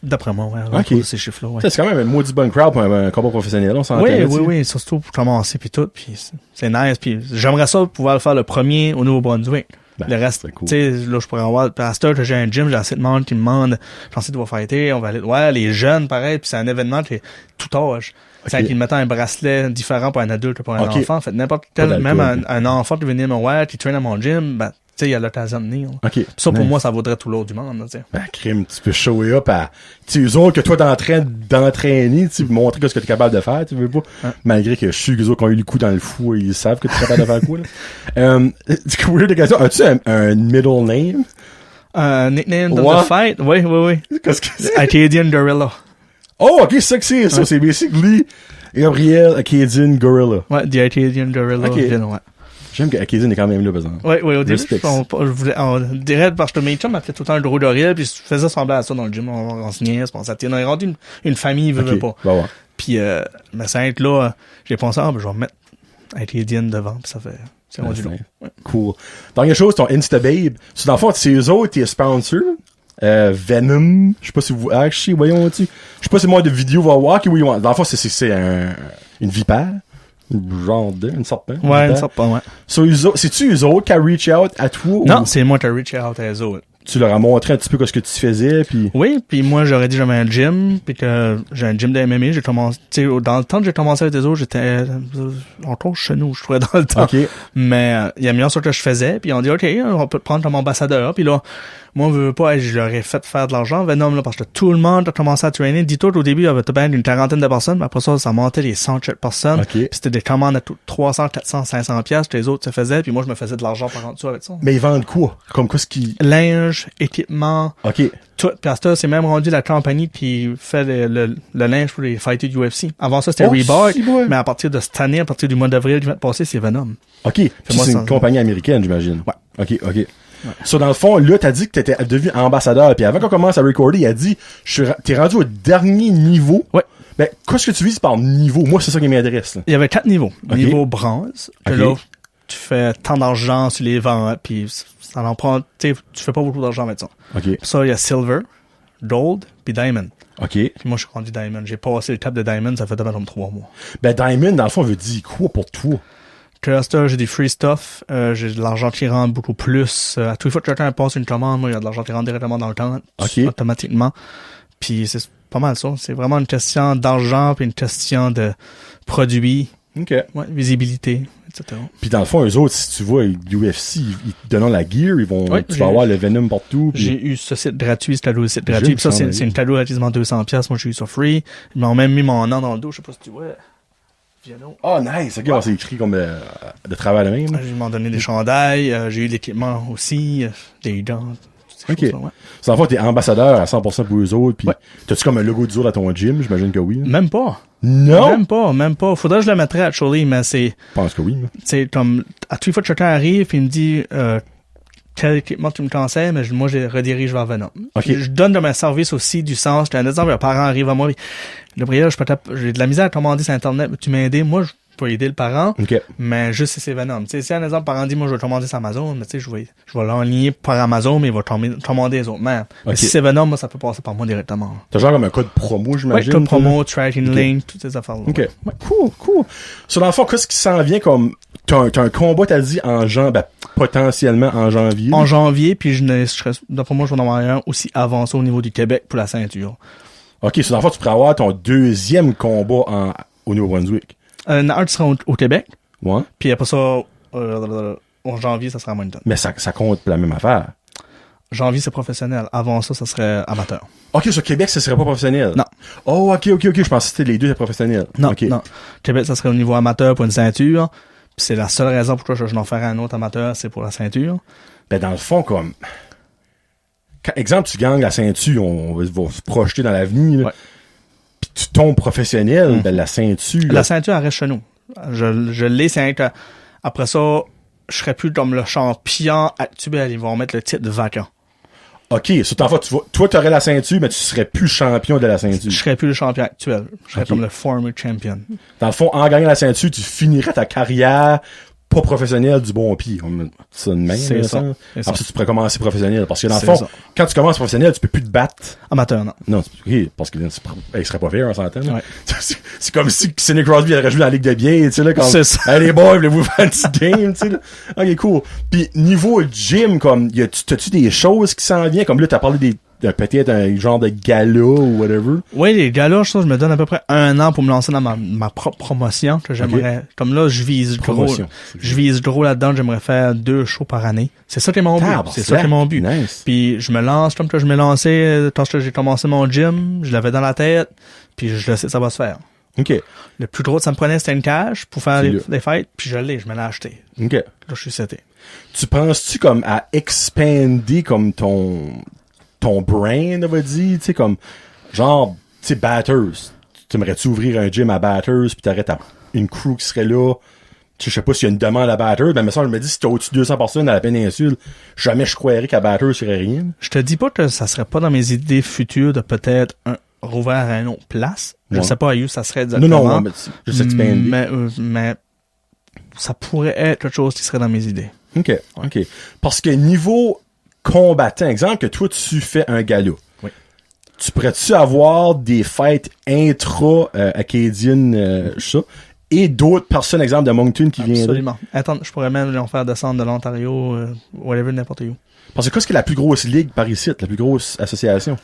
D'après moi, ouais. OK. Ces chiffres-là, ouais. C'est quand même un maudit bon crowd pour un combat professionnel, on s'entend. Oui, surtout pour commencer puis tout, puis c'est nice, puis j'aimerais ça pouvoir le faire le premier au Nouveau-Brunswick. Le reste, cool. Tu sais, là, je pourrais avoir, à cette heure que j'ai un gym, j'ai assez de monde qui me demande, j'en sais, tu vas fighter, on va aller, les jeunes, pareil, puis c'est un événement qui est tout âge. C'est qu'ils mettent un bracelet différent pour un adulte que pour un enfant. Fait n'importe quel, même un enfant qui venait me voir, qui traîne à mon gym, ben, tu sais, il y a l'occasion de venir. OK. Ça, pour moi, ça vaudrait tout l'autre du monde, tu sais. Ben, crime, tu peux shower up à, tu sais, eux autres que toi t'es en train d'entraîner, tu montrer ce que t'es capable de faire, tu veux pas. Malgré que je suis qu'eux autres qui ont eu le coup dans le fou, ils savent que t'es capable de faire quoi, là. Weird question. As-tu un middle name? Nickname de the fight? Oui. Qu'est-ce que c'est? Acadian Gorilla. Oh, ok, c'est ça que c'est, ça. C'est basically Gabriel Acadian Gorilla. Ouais, The Acadian Gorilla. Ok. Ouais. J'aime que Acadian est quand même là, par exemple. Oui, au début, on dirait, parce que mes chums m'appelaient tout le temps le gros d'Oriel, puis je faisais sembler à ça dans le gym, on se niaise, on s'attire. On est rendu une famille, veut pas. Bah ouais. Puis, mais ça être là, j'ai pensé, je vais mettre Acadian devant, puis ça fait, c'est rendu long. Ouais. Cool. Dernière chose, ton Instababe. C'est dans le fond, c'est eux autres, tes sponsors? Venom, je sais pas si vous, voyons-tu, je sais pas si moi de vidéo va voir, oui, dans le fond, c'est une vipère, genre une serpent. Ouais, une serpent, ouais. So, c'est-tu eux autres qui a reach out à toi? Non, c'est moi qui a reach out à eux autres. Tu leur as montré un petit peu ce que tu faisais, puis... Oui, puis moi, j'aurais dit que j'avais un gym, puis que j'ai un gym de MMA. J'ai commencé, tu sais, dans le temps que j'ai commencé avec eux autres, j'étais encore chez nous, je trouvais, dans le temps. Okay. Mais il y a mis sur ce que je faisais, puis on dit, OK, on peut te prendre comme ambassadeur. Puis là, moi, on veut pas, je leur ai fait faire de l'argent, Venom, là, parce que tout le monde a commencé à traîner. Dis-toi, au début, il y avait bien une quarantaine de personnes, mais après ça montait les 100 personnes. Okay. Puis c'était des commandes à 300, 400, 500 piastres, les autres se faisaient, puis moi, je me faisais de l'argent par en dessous avec ça. Mais ils vendent quoi? Comme quoi ce qui... Linge, équipement. OK. Tout. Puis à ça, c'est même rendu la compagnie qui fait le linge pour les fighters du UFC. Avant ça, c'était Reebok, mais à partir de cette année, à partir du mois d'avril du mois passé, c'est Venom. OK. Puis c'est une compagnie américaine, j'imagine. Ouais. OK. Ouais. So, dans le fond, là, t'as dit que t'étais devenu ambassadeur, puis avant qu'on commence à recorder, il a dit, t'es rendu au dernier niveau. Ouais. Ben, qu'est-ce que tu vises par niveau? Moi, c'est ça qui m'intéresse, là. Il y avait 4 niveaux. Okay. Niveau bronze, que là, tu fais tant d'argent sur les ventes, puis ça en prend, tu fais pas beaucoup d'argent avec ça. OK. Puis ça, il y a silver, gold, puis diamond. OK. Puis moi, je suis rendu diamond. J'ai passé le cap de diamond, ça fait d'abord comme 3 mois. Ben, diamond, dans le fond, veut dire quoi pour toi? Que là, j'ai des free stuff, j'ai de l'argent qui rentre beaucoup plus. À tous les fois que quelqu'un passe une commande, moi, il y a de l'argent qui rentre directement dans le compte, automatiquement. Puis c'est pas mal ça. C'est vraiment une question d'argent, puis une question de produits, ouais, visibilité, etc. Puis dans le fond, eux autres, si tu vois UFC, ils te donnent la gear, tu vas avoir le Venom partout. Pis... J'ai eu ce site gratuit, ce cadeau site gratuit. Puis ça, c'est une cadeau relativement 200$. Moi, j'ai eu ça free. Ils m'ont même mis mon nom dans le dos. Je sais pas si tu vois. Oh, nice! OK, c'est écrit comme de travail de même. Ils m'ont donné des chandails, j'ai eu de l'équipement aussi, des dents. OK. C'est en fait, t'es ambassadeur à 100% pour eux autres, pis t'as-tu comme un logo du autres à ton gym? J'imagine que oui. Même pas. Non? Même pas. Faudrait que je le mettrais, actually, mais c'est... Je pense que oui. C'est comme, à toutes les fois que quelqu'un arrive pis il me dit, quel équipement tu me conseilles, mais moi, je redirige vers Venom. Okay. Je donne de mes services aussi du sens. Un exemple, un parent arrive à moi, Gabriel, j'ai de la misère à commander sur Internet, mais tu m'as aidé. Moi, je peux aider le parent, mais juste si c'est Venom. Tu sais, si un exemple, le parent dit, moi, je vais commander sur Amazon, mais tu sais, je vais l'enligner par Amazon, mais il va commander les autres. Mais si c'est Venom, moi, ça peut passer par moi directement. T'as genre comme un code promo, j'imagine? Oui, code promo, tracking link, toutes ces affaires-là. OK. Ouais. Cool. So, dans le fond, qu'est-ce qui s'en vient comme, t'as un combat, t'as dit, potentiellement en janvier? En janvier, puis d'après moi, je vais en avoir un aussi avancé au niveau du Québec pour la ceinture. OK, so dans le fond, tu pourrais avoir ton deuxième combat au Nouveau-Brunswick. Un qui sera au Québec. Ouais. Puis après ça, en janvier, ça sera à Moncton. Mais ça compte pour la même affaire. Janvier, c'est professionnel. Avant ça serait amateur. OK, sur Québec, ça serait pas professionnel? Non. Oh, OK. Je pensais que c'était les deux professionnels. Non, okay. Non. Québec, ça serait au niveau amateur pour une ceinture. Puis c'est la seule raison pourquoi je n'en ferais un autre amateur, c'est pour la ceinture. Ben, dans le fond, comme... exemple, tu gagnes la ceinture, on va se projeter dans l'avenir, ouais. Puis tu tombes professionnel, ben la ceinture... La ceinture, elle reste chez nous. Je l'ai, c'est que après ça, je serais plus comme le champion actuel. Ils vont mettre le titre vacant. OK, toi, t'aurais la ceinture, mais tu serais plus champion de la ceinture. Je serais plus le champion actuel. Je serais comme le former champion. Dans le fond, en gagnant la ceinture, tu finirais ta carrière pas professionnel du bon pied. Ça de même, c'est ça. Après ça, tu pourrais commencer professionnel. Parce que dans le fond, quand tu commences professionnel, tu peux plus te battre. Amateur, non. Non, OK, parce que il serait pas fair, on s'entend. Ouais. C'est comme si Sidney Crosby aurait joué dans la Ligue de biais, tu sais, là, comme, c'est ça. Hey, les boys, voulez-vous faire un petit game, tu sais, là. OK, cool. Puis, niveau gym, comme, t'as-tu des choses qui s'en viennent? Comme là, t'as parlé peut-être un genre de gala ou whatever. Oui, les galas, je me donne à peu près 1 an pour me lancer dans ma propre promotion que j'aimerais. Comme là, je vise gros là-dedans, j'aimerais faire 2 shows par année. C'est ça qui est mon but. C'est ça qui est mon but. Nice. Puis je me lance comme que je m'ai lancé quand j'ai commencé mon gym, je l'avais dans la tête, puis je le sais, ça va se faire. OK. Le plus gros que ça me prenait, c'était une cage pour faire les fêtes, puis je me l'ai acheté. OK. Là, je suis seté. Tu penses-tu comme à expander comme ton brain, on va dire, tu sais, comme, genre, tu sais, Batters. Tu aimerais-tu ouvrir un gym à Batters, pis t'aurais une crew qui serait là, je sais pas s'il y a une demande à Batters, mais ça, je me dis, si t'as au-dessus de 200 personnes à la péninsule, jamais je croirais qu'à Batters, il y aurait rien. Je te dis pas que ça serait pas dans mes idées futures de peut-être rouvrir à une autre place. Je sais pas à où ça serait exactement. Non, mais juste expander. Mais ça pourrait être quelque chose qui serait dans mes idées. OK. Parce que niveau combattants, exemple que toi, tu fais un gala. Oui. Tu pourrais-tu avoir des fêtes intra-acadiennes, ça, et d'autres personnes, exemple de Moncton qui viennent? Absolument. Attends, je pourrais même en faire descendre de l'Ontario, whatever, n'importe où. Parce que qu'est-ce que la plus grosse ligue par ici, la plus grosse association?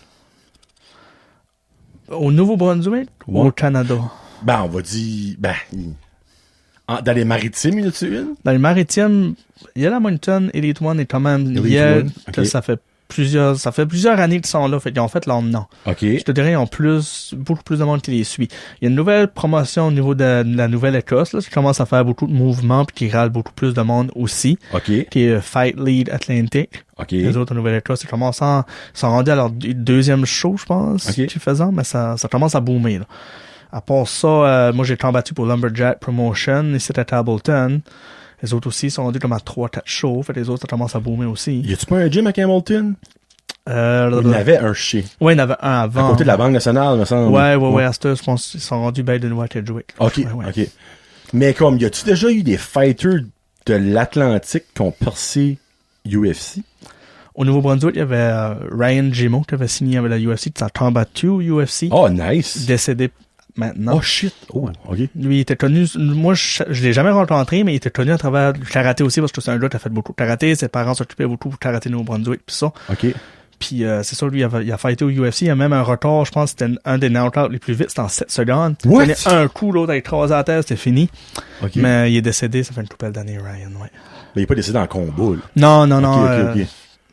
Au Nouveau-Brunswick ou au Canada? Ben, on va dire, dans les maritimes, il y en a-tu une? Dans les maritimes, il y a la Moncton, Elite One et quand même, Elite One, ok. ça fait plusieurs années qu'ils sont là, ils ont fait leur nom. OK. Je te dirais, ils ont beaucoup plus de monde qui les suit. Il y a une nouvelle promotion au niveau de la Nouvelle-Écosse, là, qui commence à faire beaucoup de mouvements puis qui râle beaucoup plus de monde aussi. OK. Qui est Fight Lead Atlantic. OK. Les autres en Nouvelle-Écosse, ils sont rendus à leur deuxième show, je pense, Ok. qu'ils faisaient, mais ça commence à boomer, là. À part ça, moi, j'ai combattu pour Lumberjack Promotion, ici à Tableton. Les autres aussi sont rendus comme à 3-4 shows. Fait les autres, ça commence à boomer aussi. Y a-tu pas un gym à Hamilton? Il y en avait un chez. Ouais, il y en avait un avant. À côté de la Banque nationale, me semble. Ouais, à cette heure, je pense qu'ils sont rendus bien de Nouveau-Edgewick. OK, Ouais. OK. Mais comme, y a-tu déjà eu des fighters de l'Atlantique qui ont percé UFC? Au Nouveau-Brunswick, il y avait Ryan Gimo qui avait signé avec la UFC. Ça a combattu au UFC. Oh, nice. Décédé maintenant. Oh, shit. Oh, OK. Lui, il était connu, moi, je l'ai jamais rencontré, mais il était connu à travers le karaté aussi, parce que c'est un gars qui a fait beaucoup de karaté. Ses parents s'occupaient beaucoup du karaté Nouveau-Brunswick, pis ça. OK. Puis c'est ça, lui, il a fighté au UFC. Il y a même un record, je pense, c'était un des knockouts les plus vite, c'était en 7 secondes. What? Il donnait un coup, l'autre a écrasé à la terre, c'était fini. OK. Mais il est décédé, ça fait une couple d'années, Ryan, ouais. Mais il est pas décédé en combat, là. Non. OK.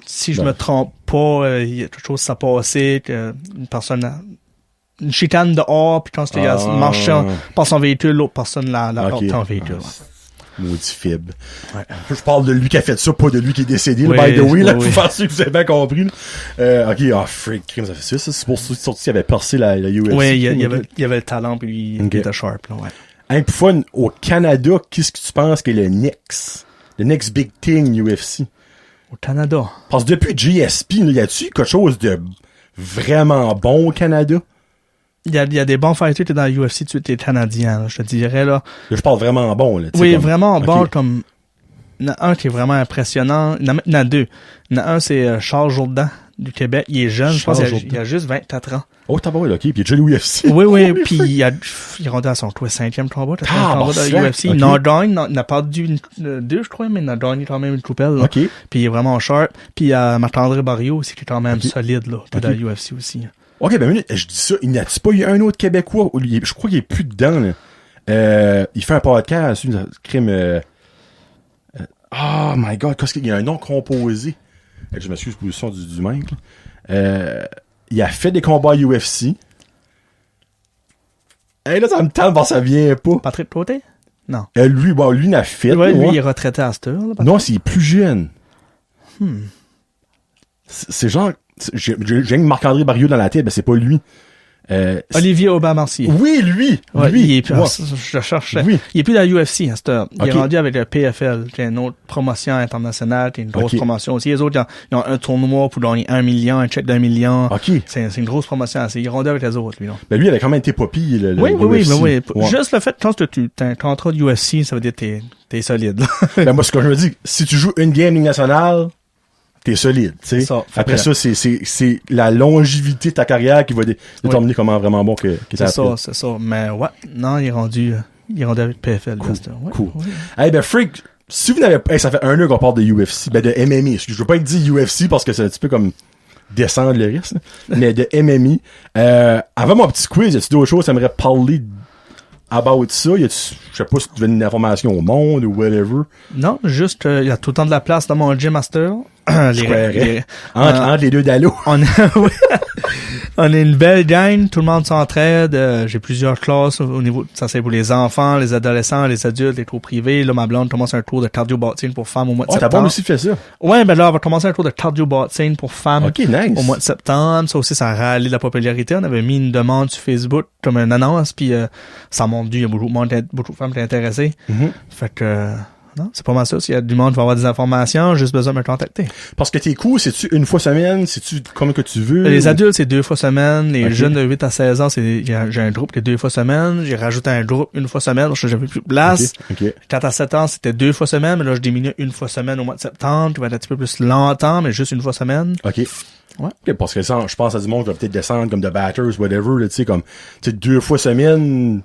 Si je Bon. me trompe pas, il y a quelque chose qui s'est passé, que une personne une chicane dehors, puis quand il a marché par son véhicule, l'autre personne l'a porté en véhicule. Maudit fib. Ouais. Je parle de lui qui a fait ça, pas de lui qui est décédé, Oui, là, by the way, là, oui. pour faire sûr que vous avez bien compris, là. OK, freak, crime, ça fait ça. C'est pour ça, surtout qu'il avait percé la UFC. Oui, il y avait le talent, puis lui, il Ok. était sharp, là, ouais. Hein, pour fun, au Canada, qu'est-ce que tu penses qu'est le next big thing UFC? Au Canada. Parce que depuis GSP, là, y a-tu quelque chose de vraiment bon au Canada? Il y a des bons fighters qui sont dans la UFC, tu es Canadien, là, je te dirais, là. Là, je parle vraiment bon, là. tu sais, Oui, comme- vraiment Ok. bon, comme, il y en a un qui est vraiment impressionnant. Il y en a deux. Il y en a un, c'est Charles Jourdan, du Québec. Il est jeune, je pense Charles qu'il a juste 24 ans. Oh, t'as pas, OK, puis il y a déjà l'UFC. Oui, puis il est rendu à son 5e combat, Ah, combat de bon, UFC. ok. Il n'a pas dû deux, je crois, mais il a gagné quand même une coupelle, là. OK. Puis il est vraiment sharp. Puis il y a Marc-André Barriot aussi, qui est quand même Ok. solide, là, Ok. dans la UFC aussi. OK, ben, minute, je dis ça, il n'y a-tu pas eu un autre Québécois? Je crois qu'il est plus dedans, là. Il fait un podcast, une crime, oh my god, qu'est-ce qu'il y a un nom composé? Je m'excuse pour le son du mec, là. Il a fait des combats UFC. Hey, là, ça me tente parce que ça vient pas. Patrick Côté? Non. Lui n'a fait. Ouais, lui, ouais. il est retraité à cette heure, là. Patrick. Non, c'est plus jeune. C'est genre... J'ai Marc-André Barriot dans la tête, ben c'est pas lui. Olivier Aubin-Mercier. Oui, lui! Ouais, lui! il est plus, Ouais. je cherchais. Oui. Il est plus dans la UFC à cette heure. Il est Ok. rendu avec le PFL, qui est une autre promotion internationale, qui est une grosse Ok. promotion aussi. Les autres, ils ont un tournoi pour gagner 1 million, un chèque d'1 million. OK. C'est une grosse promotion. Il est rendu avec les autres, lui, là. Ben lui, il avait quand même été poppy, le Oui. UFC. Ouais. Juste le fait, quand tu as un contrat de UFC, ça veut dire que t'es solide, là. Ben moi, ce que je me dis, si tu joues une game Ligue nationale, t'es solide, tu sais. Ça, fait Après que- ça, c'est la longévité de ta carrière qui va déterminer comment vraiment bon que C'est ça. Mais ouais, non, il est rendu avec PFL, Cool. à cette heure. Ouais, Cool. ouais. Hey, ben, freak, si vous n'avez pas, ça fait un an qu'on parle de UFC, ben, de MMA, je veux pas être dit UFC parce que c'est un petit peu comme descendre le risque, mais de MMA. Avant mon petit quiz, y a-tu d'autres choses que t'aimerais parler about ça? Y a-tu, je sais pas si tu veux une information au monde ou whatever. Non, juste, il y a tout le temps de la place dans mon gym master. Je croirais. Entre les deux dallos. On est une belle gang, tout le monde s'entraide. J'ai plusieurs classes au niveau, ça c'est pour les enfants, les adolescents, les adultes, les cours privés. Là, ma blonde commence un cours de cardio-boxing pour femmes au mois de Oh, t'as septembre. pas aussi fait ça? Ouais, ben là, on va commencer un cours de cardio-boxing pour femmes Ok, nice. au mois de septembre. Ça aussi, ça a râlé la popularité. On avait mis une demande sur Facebook comme une annonce, puis ça monte du, il y a beaucoup de femmes qui étaient intéressées. Mhm. Fait que Non, c'est pas mal ça. S'il y a du monde qui va avoir des informations, juste besoin de me contacter. Parce que tes cours, c'est-tu une fois semaine? C'est-tu comme que tu veux? Les adultes, c'est 2 fois semaine. Les Ok. jeunes de 8 à 16 ans, j'ai un groupe qui est 2 fois semaine. J'ai rajouté un groupe 1 fois semaine parce que j'avais plus de place. OK. 4 à 7 ans, c'était 2 fois semaine, mais là, je diminue 1 fois semaine au mois de septembre, qui va être un petit peu plus longtemps, mais juste 1 fois semaine. OK. Ouais. OK, parce que ça, je pense à du monde qui va peut-être descendre comme de batters, whatever, là, tu sais, comme, tu sais, 2 fois semaine,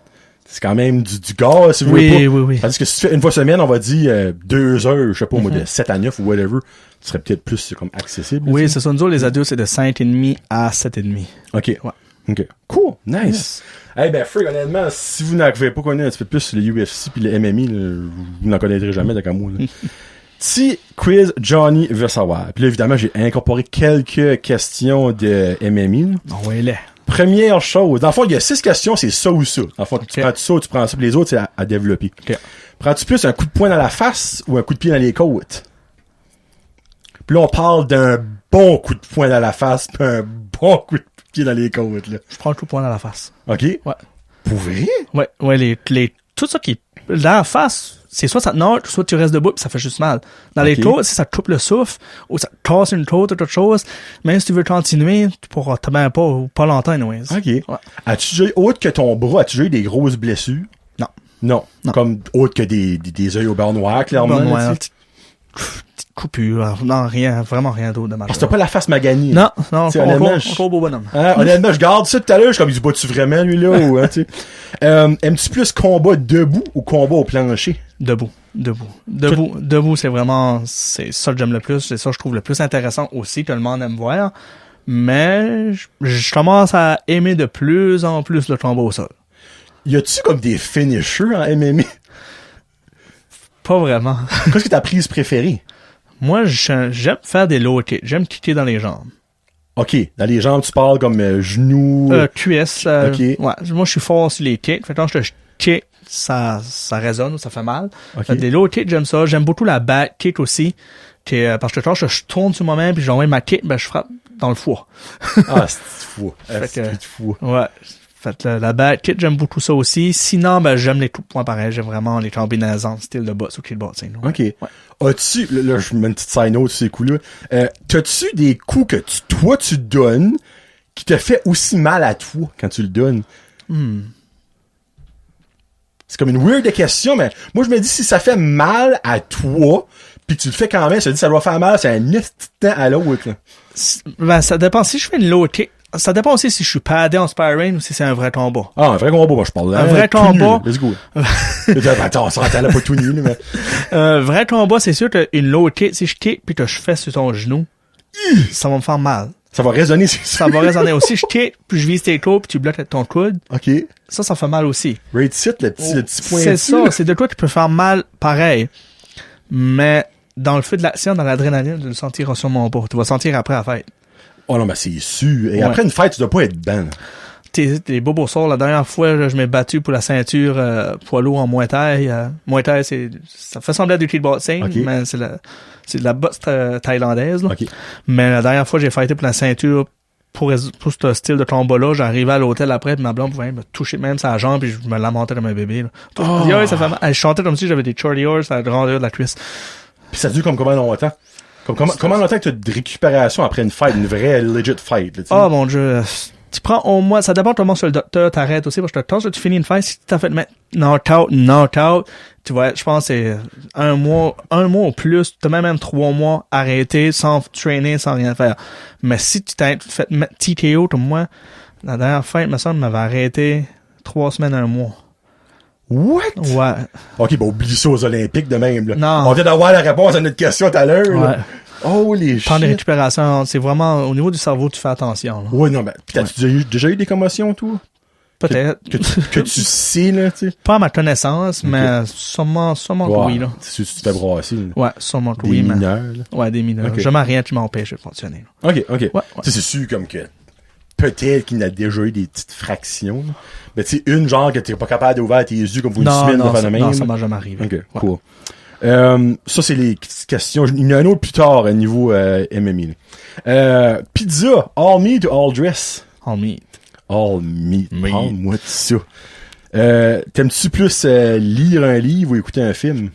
c'est quand même du gars, si vous voulez pas. Oui. Tandis que si tu fais une fois semaine, on va dire 2 heures, je sais pas, moi, de 7 à 9 ou whatever, tu serais peut-être plus comme accessible. Oui, tu sais. c'est ça. Nous autres, les adultes, c'est de 5,5 à 7,5. OK. Ouais. OK. Cool. Nice. Yes. Eh ben, Freak, honnêtement, si vous n'avez pas connu un petit peu plus le UFC puis le MMA, là, vous n'en connaîtrez jamais, d'accord, moi, là. Petit quiz Johnny veut savoir. Puis là, évidemment, j'ai incorporé quelques questions de MMA. là. On va aller. Première chose, dans le fond, il y a 6 questions, c'est ça ou ça. Dans le fond, tu Ok. prends ça ou tu prends ça, puis les autres, c'est à développer. OK. Prends-tu plus un coup de poing dans la face ou un coup de pied dans les côtes? Puis là, on parle d'un bon coup de poing dans la face puis un bon coup de pied dans les côtes, là. Je prends le coup de poing dans la face. OK? Ouais. Pour vrai? Ouais, tout ça qui est dans la face, c'est soit ça te nage, soit tu restes debout pis ça fait juste mal. Dans les Ok. côtes, si ça te coupe le souffle, ou ça te casse une côte ou autre chose, même si tu veux continuer, tu pourras te bien pas, ou pas longtemps, anyways. OK. Ouais. As-tu déjà eu, autre que ton bras, as-tu déjà eu des grosses blessures? Non. Non. Non. Comme autre que des yeux au beurre noir, clairement. Bon, là, ouais, tu sais. petite coupure, non, rien, vraiment rien d'autre de majeur. Parce que t'as pas la face maganiée. Non, non, T'sais, encore honnêtement, je- beau bonhomme. Hein, honnêtement, je garde ça tout à l'heure, je suis comme, il se bat-tu vraiment, lui, là, ou, hein, tu sais. Aimes-tu plus combat debout ou combat au plancher? Debout, c'est vraiment, c'est ça que j'aime le plus, c'est ça que je trouve le plus intéressant aussi, que le monde aime voir. Mais, je commence à aimer de plus en plus le combat au sol. Y a-tu comme des finishers en MMA? Pas vraiment. Qu'est-ce que ta prise préférée? Moi, j'aime faire des low kicks. J'aime kicker dans les jambes. OK. Dans les jambes, tu parles comme genoux. QS. Ok. Ouais. Moi, je suis fort sur les kicks. Fait que quand je kick, ça résonne ou ça fait mal. Ok. Fait que des low kicks, j'aime ça. J'aime beaucoup la back kick aussi. Parce que quand je tourne sur moi-même puis j'envoie ma kick, ben, je frappe dans le foie. Ah, c'est fou. Fait C'est que- fou. Ouais. Fait que la back kick, j'aime beaucoup ça aussi. Sinon, ben, j'aime les coups de poing pareil. J'aime vraiment les combinaisons, style de boss ou kickboxing. Ouais. OK. As-tu, là, je mets une petite side note sur ces coups-là. T'as-tu des coups que toi, tu donnes qui te fait aussi mal à toi quand tu le donnes? C'est comme une weird question, mais moi, je me dis, si ça fait mal à toi, puis tu le fais quand même, ça dit, ça doit faire mal, c'est un instant à l'autre, là. Ben, ça dépend. Si je fais une low kick, ça dépend aussi si je suis paddé en sparring ou si c'est un vrai combat. Ah, un vrai combat, moi, je parle là. Un vrai tout combat. nu, let's go. Attends, on s'entend là, pas tout nu, là, mais. Vrai combat, c'est sûr qu'une low kick, si je kick puis que je fais sur ton genou, ça va me faire mal. Ça va résonner, c'est Ça va résonner aussi. Je kick, puis je vise tes côtes, puis tu bloques avec ton coude. OK. Ça fait mal aussi. Rate sit, le petit point. C'est ça, c'est de quoi qui peut faire mal pareil. Mais dans le feu de l'action, dans l'adrénaline, tu le sentiras sûrement pas. Tu vas sentir après la fête. Oh non, mais c'est sûr. Et Ouais. après une fête, tu dois pas être ben. T'es bobos sorts. La dernière fois, là, je m'ai battu pour la ceinture poids lourd en Muay Thai. Muay Thai, ça fait sembler à du kickboxing, Ok. mais c'est de la boxe thaïlandaise. Là. OK. Mais la dernière fois, j'ai fighté pour la ceinture pour ce style de combat-là. J'arrivais à l'hôtel après, puis ma blonde pouvait me toucher même sa jambe, puis je me lamentais comme un bébé. Là. Oh. Je dis, ouais, ça fait mal. Elle chantait comme si j'avais des shorty horse à la grandeur de la cuisse. Puis ça dure comme combien longtemps? Comment longtemps que tu as de récupération après une fight, une vraie legit fight, là, tu sais? Oh mon Dieu. Tu prends au moins, ça dépend comment sur le docteur t'arrêtes aussi, parce que quand tu finis une fight, si tu t'as fait mettre knock-out, tu vois, je pense que c'est un mois ou plus, t'as même 3 mois arrêté, sans trainer, sans rien faire. Mais si tu t'es fait mettre TKO comme moi, la dernière fight, me semble, m'avait arrêté 3 semaines, 1 mois. What? Ouais. OK, ben oublie ça aux Olympiques de même, là. Non. On vient d'avoir la réponse à notre question tout à l'heure, là. Ouais. Holy Temps de shit. récupération, c'est vraiment, au niveau du cerveau, tu fais attention, là. Ouais, non, ben, pis t'as-tu déjà eu des commotions, toi? Peut-être. Que tu sais, là, tu sais? Pas à ma connaissance, mais sûrement que oui, là. C'est sûr que tu te fais brasser, là. Ouais, sûrement que Des oui, mais. mineurs, là. Ouais, des mineurs. Ok. Jamais rien qui m'empêche de fonctionner. là. OK. Ouais. Tu sais, c'est sûr, comme que, peut-être qu'il a déjà eu des petites fractions, là. Mais tu sais, une genre que t'es pas capable d'ouvrir tes yeux comme pour une semaine, de faire de même. non, ça m'a jamais arrivé. OK, Ouais. cool. Ça, c'est les questions. Il y en a un autre plus tard à niveau MMA. Pizza, all meat ou all dress? All meat. All meat. Meat. Parle-moi de ça. T'aimes-tu plus lire un livre ou écouter un film?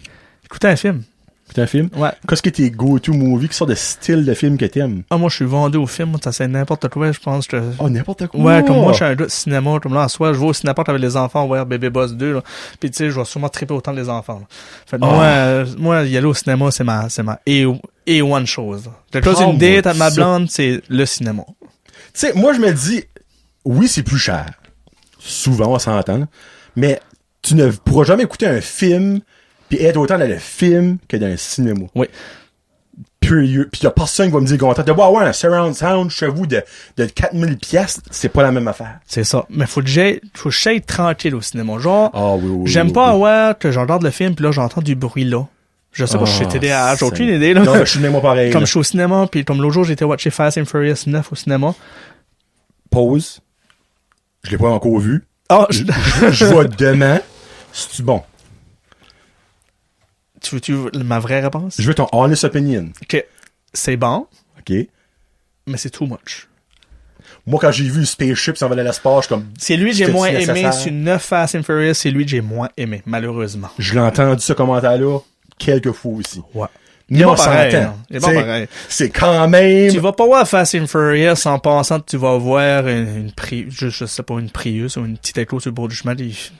Écouter un film. C'est un film? Ouais. Qu'est-ce que tes go-to movies? Quel sort de style de film que t'aimes? Ah, moi, je suis vendu au film. Moi, ça c'est n'importe quoi, je pense. Oh, n'importe quoi! Ouais, comme moi, je suis un gars de cinéma. Comme là, en soi, je vais au cinéma avec les enfants, voir Baby Boss 2, là. Puis, tu sais, je vais sûrement triper autant les enfants, là. Fait que moi, y aller au cinéma, c'est ma A1 chose. J'ai chose une date avec ma blonde, c'est le cinéma. Tu sais, moi, je me dis, oui, c'est plus cher. Souvent, on s'entend, là. Mais tu ne pourras jamais écouter un film puis être autant dans le film que dans le cinéma. Oui. Puis y a personne qui va me dire content de voir un surround sound chez vous de 4000 pièces, c'est pas la même affaire. C'est ça. Mais faut que j'aille tranquille au cinéma. Genre, oui, j'aime pas avoir que je regarde le film puis là, j'entends du bruit là. Je sais pas si je suis TDAH, j'ai aucune idée, là. Non, je suis cinéma pareil. Comme je suis au cinéma, puis comme l'autre jour, j'ai été watcher Fast and Furious 9 au cinéma. Pause. Je l'ai pas encore vu. Ah, je vois demain. C'est-tu bon? Tu veux ma vraie réponse? Je veux ton honest opinion. OK. C'est bon, OK. mais c'est too much. Moi, quand j'ai vu Spaceship s'en va à l'espace, je suis comme... C'est lui que j'ai c'était moins aimé nécessaire? sur 9 Fast and Furious, c'est lui que j'ai moins aimé, malheureusement. Je l'ai entendu, ce commentaire-là, quelques fois aussi. Ouais. Mais on pareil, s'entend. hein. Il est pas pareil. C'est quand même... Tu vas pas voir Fast and Furious en pensant que tu vas voir une je sais pas, une Prius ou une petite écho sur le bord du chemin,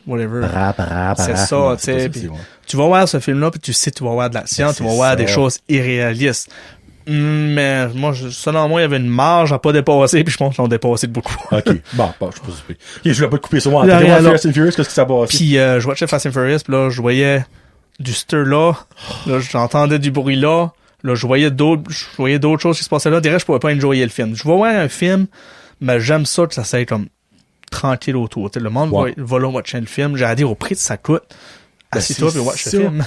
whatever. C'est ça, tu sais. Tu vas voir ce film-là, puis tu sais que tu vas voir de l'action, Ben, tu vas voir des choses irréalistes. Mais moi, selon moi, il y avait une marge à pas dépasser, puis je pense qu'ils l'ont dépassé de beaucoup. OK. Bon, je suis pas surpris. OK, je voulais pas te couper sur moi. T'as voir Fast and Furious, qu'est-ce que ça passe? Puis je watchais Fast and Furious, puis là, je voyais du stir là j'entendais du bruit là je voyais d'autres choses qui se passaient là. Direct, je pouvais pas enjoyer le film. Je vais voir un film, mais j'aime ça que ça soit comme tranquille autour. T'sais, le monde va là watcher le film. J'ai à dire au prix que ça coûte. Assis-toi et watch le film.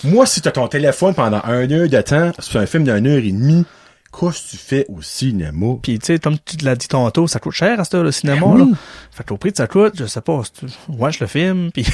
Moi, si t'as ton téléphone pendant 1 heure de temps, c'est un film d'1 heure et demie, qu'est-ce que tu fais au cinéma? Puis, tu sais, comme tu l'as dit tantôt, ça coûte cher à cette heure, le cinéma, oui. là. Fait qu'au prix que ça coûte, je sais pas, watch le film, puis...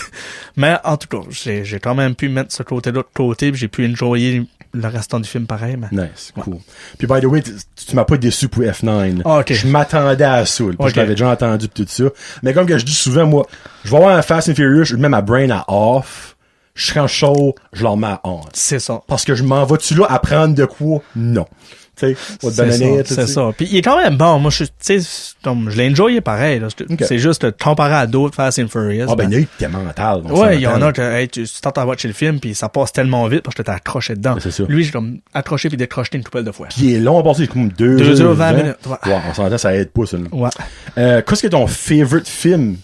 Mais, en tout cas, j'ai quand même pu mettre ce côté-là de côté, puis j'ai pu enjoyer le restant du film pareil, mais... Nice, cool. Puis, by the way, tu m'as pas déçu pour F9. Ah, OK. Je m'attendais à ça, je l'avais déjà entendu pis tout ça. Mais comme que je dis souvent, moi, je vais voir un Fast and Furious, je mets ma brain à off, je serai chaud, je leur mets à on. C'est ça. Parce que je m'en vas-tu là apprendre de quoi? Non. Tu sais, c'est ça. Puis il est quand même bon. Moi, je l'ai enjoyé pareil. Là. Okay. C'est juste comparé à d'autres Fast and Furious. Ah, ben, il y a eu t'es mental. Ouais, il y en a que, hey, tu tentes à watcher le film, puis ça passe tellement vite parce que t'es accroché dedans. Ben, c'est ça. Lui, j'ai comme accroché puis décroché une couple de fois. Puis il est long à passer, comme 2 heures 20 minutes. Ouais, on s'entend, ça aide pas, ça. Ouais. Qu'est-ce que ton favorite film?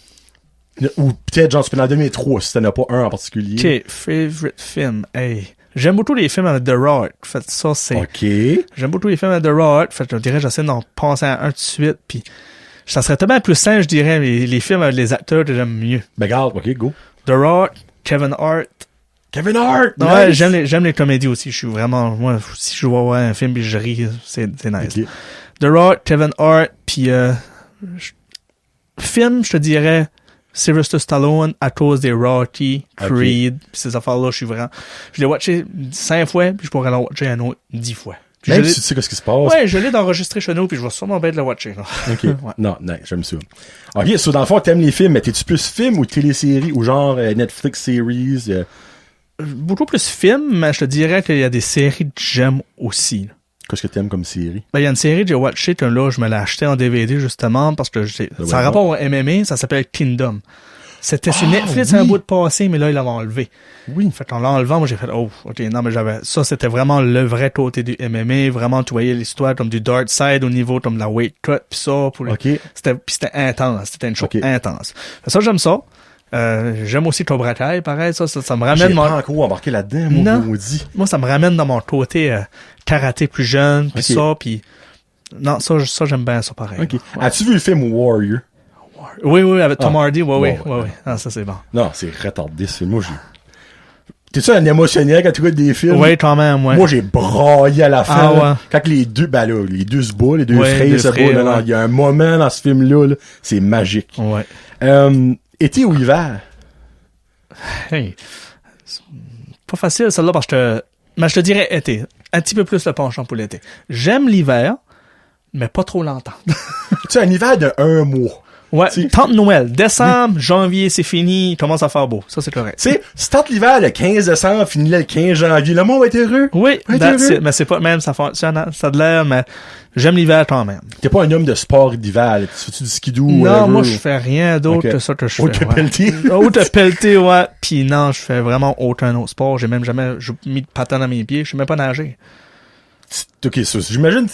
Ou peut-être, genre, tu peux en donner 3 si t'en as pas un en particulier. OK, favorite film. Hey. J'aime beaucoup les films avec The Rock. Fait ça, c'est... OK. J'aime beaucoup les films avec The Rock. Fait je dirais, j'essaie d'en penser à un tout de suite, puis ça serait tellement plus simple, je dirais, les films avec les acteurs que j'aime mieux. Ben, garde, OK, go. The Rock, Kevin Hart. Kevin Hart! Ouais, nice. j'aime les comédies aussi. Je suis vraiment... Moi, si je vois voir un film et je ris, c'est nice. Okay. The Rock, Kevin Hart, puis film, je te dirais... Sylvester Stallone à cause des Rocky, Creed, pis ces affaires-là, je l'ai watché 5 fois, puis je pourrais l'en watcher un autre 10 fois. Puis même si tu sais ce qui se passe. Ouais, je l'ai d'enregistrer chez nous, puis je vais sûrement bien le watcher. Là. OK. Ouais. Non, j'aime ça. OK, so dans le fond, t'aimes les films, mais t'es-tu plus film ou télésérie ou genre Netflix series? Beaucoup plus film, mais je te dirais qu'il y a des séries que j'aime aussi. Là. Qu'est-ce que t'aimes comme série? Ben, il y a une série que j'ai watché que là, je me l'ai acheté en DVD justement parce que ça a rapport au MMA, ça s'appelle Kingdom. C'était sur Netflix un bout de passé, mais là, ils l'avaient enlevé. Oui. Fait qu'en l'enlevant, moi, j'ai fait, oh, OK, non, mais ça, c'était vraiment le vrai côté du MMA. Vraiment, tu voyais l'histoire comme du dark side au niveau comme de la weight cut pis ça. OK. C'était intense. C'était une chose intense. Fait ça, j'aime ça. J'aime aussi Cobra Kai, pareil, ça me ramène... J'ai pas encore embarqué là-dedans, moi, maudit. Moi, ça me ramène dans mon côté karaté plus jeune, pis ça, pis... Non, ça, j'aime bien ça, pareil. OK. Ouais. As-tu vu le film Warrior? Oui, avec Tom Hardy, oui. Ah, ça, c'est bon. Non, c'est retardé, ce film. Moi, t'es-tu un émotionnel quand tu regardes des films? Oui, quand même, ouais. Moi, j'ai braillé à la fin. Ah, ouais. Quand les deux se battent, les deux frères se battent, non, il y a un moment dans ce film-là, là, c'est magique. Ouais. Été ou hiver? Hey. C'est pas facile, celle-là, parce que mais je te dirais été. Un petit peu plus le penchant pour l'été. J'aime l'hiver, mais pas trop longtemps. Tu sais, un hiver de 1 mois. Ouais, T'sais. tente Noël. Décembre, janvier, c'est fini, il commence à faire beau. Ça, c'est correct. Tu sais, si tente l'hiver le 15 décembre, finit le 15 janvier, le monde va être heureux. Oui, Va être that's heureux. it. Mais c'est pas même, ça a de l'air, mais j'aime l'hiver quand même. T'es pas un homme de sport d'hiver, là. Tu fais-tu du skidoo? Non, whatever, moi, ou- je fais rien d'autre Ok. que ça que je Autre fais. que pelleter. Autre pelleter, ouais. Puis non, je fais vraiment aucun autre sport. J'ai même jamais mis de patin dans mes pieds. Je sais même pas nager. Ok, ça, j'imagine,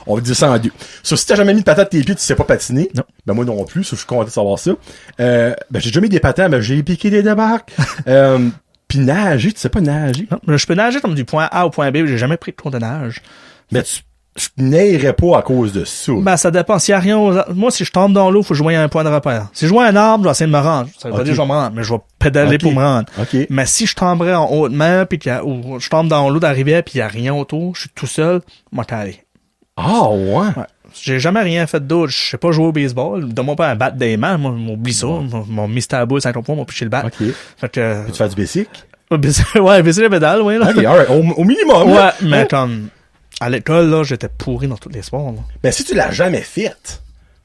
on va dire ça en deux. Ça, si t'as jamais mis de patate à tes pieds, tu sais pas patiner. Non. Ben, moi non plus, ça, je suis content de savoir ça. Ben, j'ai déjà mis des patins, mais j'ai piqué des débarques. Pis nager, tu sais pas nager. Non, je peux nager comme du point A au point B. J'ai jamais pris de cours de nage. Mais tu n'irais pas à cause de ça. Ben, ça dépend. S'il y a rien moi, si je tombe dans l'eau, faut que je voie un point de repère. Si je vois un arbre, je vais essayer de me rendre. Ça veut pas Ok. dire que je vais me rendre, mais je vais pédaler Ok. pour me rendre. Ok. Mais si je tomberais en haute mer, ou je tombe dans l'eau de la rivière, puis il y a rien autour, je suis tout seul, moi, t'es allé. Ah, ouais. Ouais. J'ai jamais rien fait d'autre. Je sais pas jouer au baseball. Donne-moi pas un bat des mains. Moi, m'oublie ça. Mon Mr. Bull, 50 points, m'a piché le bat. Ok. Fait que, Peux-tu faire du basic? ouais, baisser les pédales, oui, là. Ok, alright. Au minimum. Ouais, là. mais Hein? comme, à l'école, là, j'étais pourri dans tous les sports, là. Ben, si tu l'as jamais fait,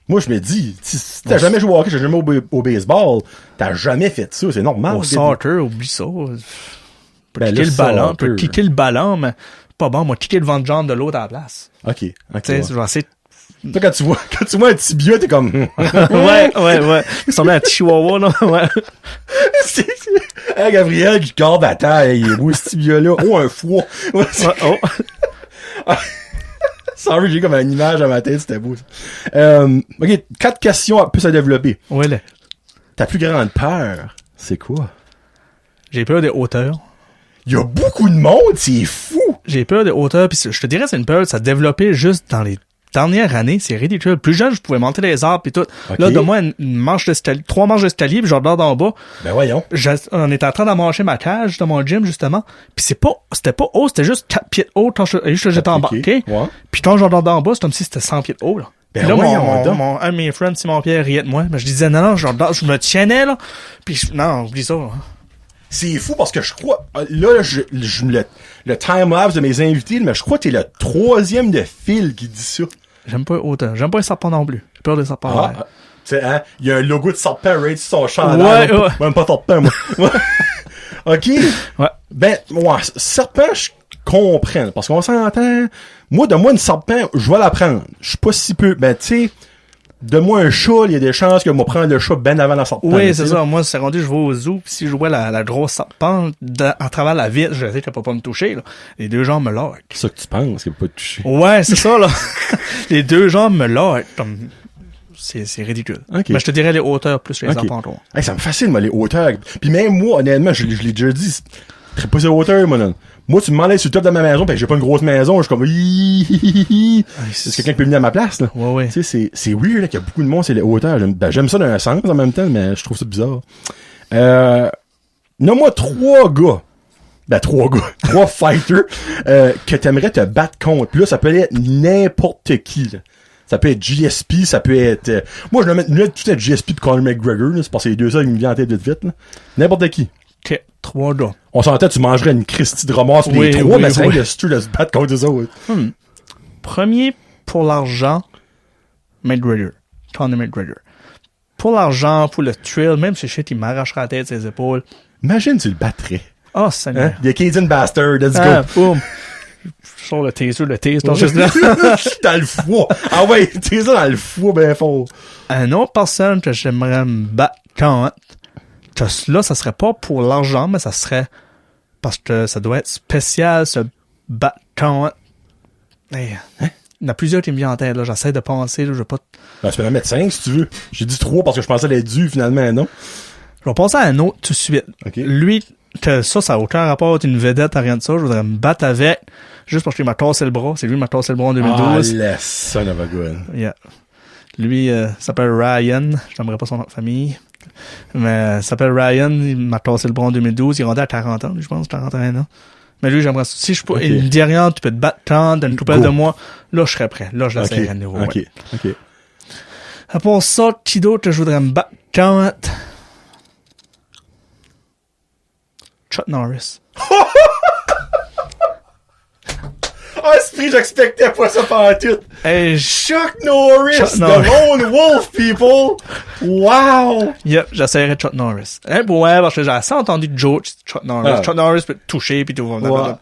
moi, je me dis, si t'as jamais joué au hockey, t'as jamais au baseball, t'as jamais fait ça, c'est normal. Au soccer, oublie ça. Peut Ben, kicker le le ballon, soccer. peut kicker le ballon, mais pas bon, moi, kicker le vent de jambe de l'autre à la place. Ok, ok. Tu Ouais. sais, je vais essayer Toi, quand tu vois un tibia, t'es comme, ouais. Il ressemblait à un petit chihuahua, là, ouais. Hey, Gabriel qui garde à terre, il est beau ce tibia-là. Oh, un foie. Ouais, c'est- Oh. Sorry, j'ai comme une image à ma tête, c'était beau, ça. Ok, 4 questions à plus à développer. Ouais, là. Ta plus grande peur, c'est quoi? J'ai peur des hauteurs. Il y a beaucoup de monde, c'est fou! J'ai peur des hauteurs, puis je te dirais, c'est une peur, ça a développé juste dans les dernières années, c'est ridicule. Plus jeune, je pouvais monter les arbres pis tout. Ok. Là, donne-moi une marche d'escalier, 3 marches d'escalier, puis je regarde en bas. Ben voyons. On était en train d'emmancher ma cage dans mon gym, justement. Puis c'était pas haut, c'était juste 4 pieds de haut quand j'étais embarqué. Ouais. Puis quand je regarde en bas, c'est comme si c'était 100 pieds de haut, là. Ben Puis là, voyons donc. un de mes friends, Simon-Pierre, riait de moi. Mais je disais, non, je me tienais, là. Puis non, oublie ça, là. C'est fou parce que je crois, là, le time-lapse de mes invités, mais je crois que t'es le 3e de fil qui dit ça. J'aime pas les hauteurs. J'aime pas les serpents non plus. J'ai peur des serpents. Ah, Ouais. tu sais, hein, il y a un logo de serpent, right, sur son chandail. Ouais. Même pas serpent, moi. Ouais. OK. Ouais. Ben, ouais, serpent, je comprends, parce qu'on s'entend. Moi, donne-moi une serpent, je vais la prendre. Je suis pas si peu, ben, tu sais, donne-moi un chat, il y a des chances que moi prendre le chat ben avant la serpent. Oui, c'est ça. Moi, c'est rendu, je vais au zoo, pis si je vois la grosse serpente à travers la vitre, je sais qu'elle peut pas me toucher, là. Les deux jambes me loquent. C'est ça que tu penses, qu'il peut pas te toucher. Ouais, c'est ça, là. Les deux jambes me loquent. Comme, c'est ridicule. Ok. Mais je te dirais les hauteurs plus que les Ok. serpentons. Hey, ça me fascine, moi, les hauteurs. Puis même moi, honnêtement, je l'ai déjà dit, je pas ces hauteurs, moi, non. Moi, tu me m'enlèves sur le top de ma maison, pis que j'ai pas une grosse maison, je suis comme, est-ce quelqu'un qui peut venir à ma place, là? Ouais. Tu sais, c'est weird, là, qu'il y a beaucoup de monde, c'est les hauteurs. J'aime ça dans un sens, en même temps, mais je trouve ça bizarre. Nomme-moi 3 gars. Ben, 3 gars. 3 fighters, que t'aimerais te battre contre. Puis là, ça peut être n'importe qui, là. Ça peut être GSP, ça peut être... moi, je vais mettre tout être GSP de Conor McGregor, là. C'est parce que les deux ça, ils me viennent en tête vite, là. N'importe qui. Ok, 3 gars. On s'entend, tu mangerais une Christie de remords sur Oui, les 3, oui, mais c'est oui. rien de stu de se battre contre les autres. Premier, pour l'argent, McGregor. Conor McGregor. Pour l'argent, pour le thrill, même si shit, il m'arrachera la tête, ses épaules. Imagine, tu le battrais. Oh, Seigneur. Hein? The Cajun Bastard, let's Ah, go. boum. Je sors le taser, non, juste là. Dans le foie. Ah ouais, t'es ça dans le foie ben fort. Un autre personne que j'aimerais me battre contre, que là, ça serait pas pour l'argent, mais ça serait parce que ça doit être spécial, se battre contre. Hey, il y en a plusieurs qui me viennent en tête, là. J'essaie de penser, là, je vais pas... Ben, tu peux en mettre 5 si tu veux. J'ai dit 3 parce que je pensais l'être dû, finalement, non? Je vais passer à un autre tout de suite. Ok. Lui, que ça n'a aucun rapport avec une vedette, rien de ça. Je voudrais me battre avec, juste parce qu'il m'a cassé le bras. C'est lui qui m'a cassé le bras en 2012. Ah, le son of a gun. Yeah. Lui, s'appelle Ryan. Je n'aimerais pas son nom de famille. Mais s'appelle Ryan. Il m'a cassé le bras en 2012. Il est rendu à 40 ans, je pense, 41 ans. Mais lui, j'aimerais... Si je peux... Ok. Il me dit rien, tu peux te battre tant, d'une coupelle Go. de moi. Là, je serais prêt. Là, je Ok, l'essaierais à nouveau. ok, Ouais. ok. À part ça, qui d'autre que je voudrais me battre contre? Chuck Norris. Ah, esprit, j'expectais pas ça pendant tout. Hey, Chuck Norris, Chuck the Norris. lone wolf, people. Wow! Yep, j'essaierais Chuck Norris. Ouais, parce que j'ai assez entendu Chuck Norris. Ah. Chuck Norris peut te toucher pis tout. Ouais.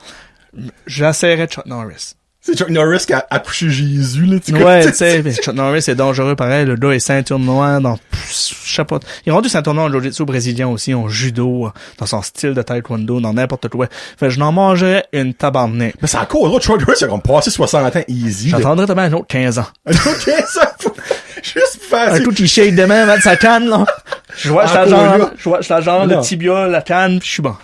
J'essaierais Chuck Norris. C'est Chuck Norris qui a accouché Jésus, là, Ouais, tu sais, Chuck Norris c'est dangereux pareil. Le gars est ceinture noire dans, je sais pas. Il est rendu ceinture noire en jiu-jitsu brésilien aussi, en judo, dans son style de taekwondo, dans n'importe quoi. Fait que je n'en mangerais une tabarnak. Mais c'est encore drôle, Chuck Norris, il a comme passé 60 ans easy. J'attendrais tellement un autre 15 ans. OK, ça, juste pour faire Un coup qui shake de même, sa canne, là. Je vois la jambe, Non. le tibia, la canne, pis je suis bon.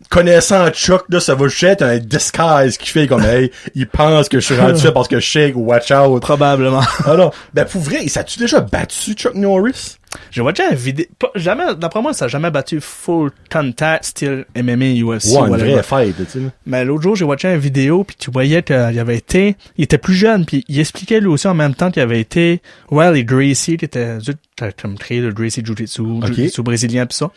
Connaissant Chuck, là, ça va juste être un disguise qui fait comme, hey, il pense que je suis rendu fait parce que je shake, watch out. Probablement. Ah non. Ben, pour vrai, ça a-tu déjà battu Chuck Norris? J'ai watché une vidéo, jamais, d'après moi, ça a jamais battu full contact, style MMA, UFC, Ouais, une whatever. vraie fight, tu sais. Mais l'autre jour, j'ai watché une vidéo, puis tu voyais il était plus jeune, puis il expliquait lui aussi en même temps qu'il avait été, et Gracie, qui était, comme créé le Gracie Jiu-Jitsu, Jiu-Jitsu brésilien, pis ça.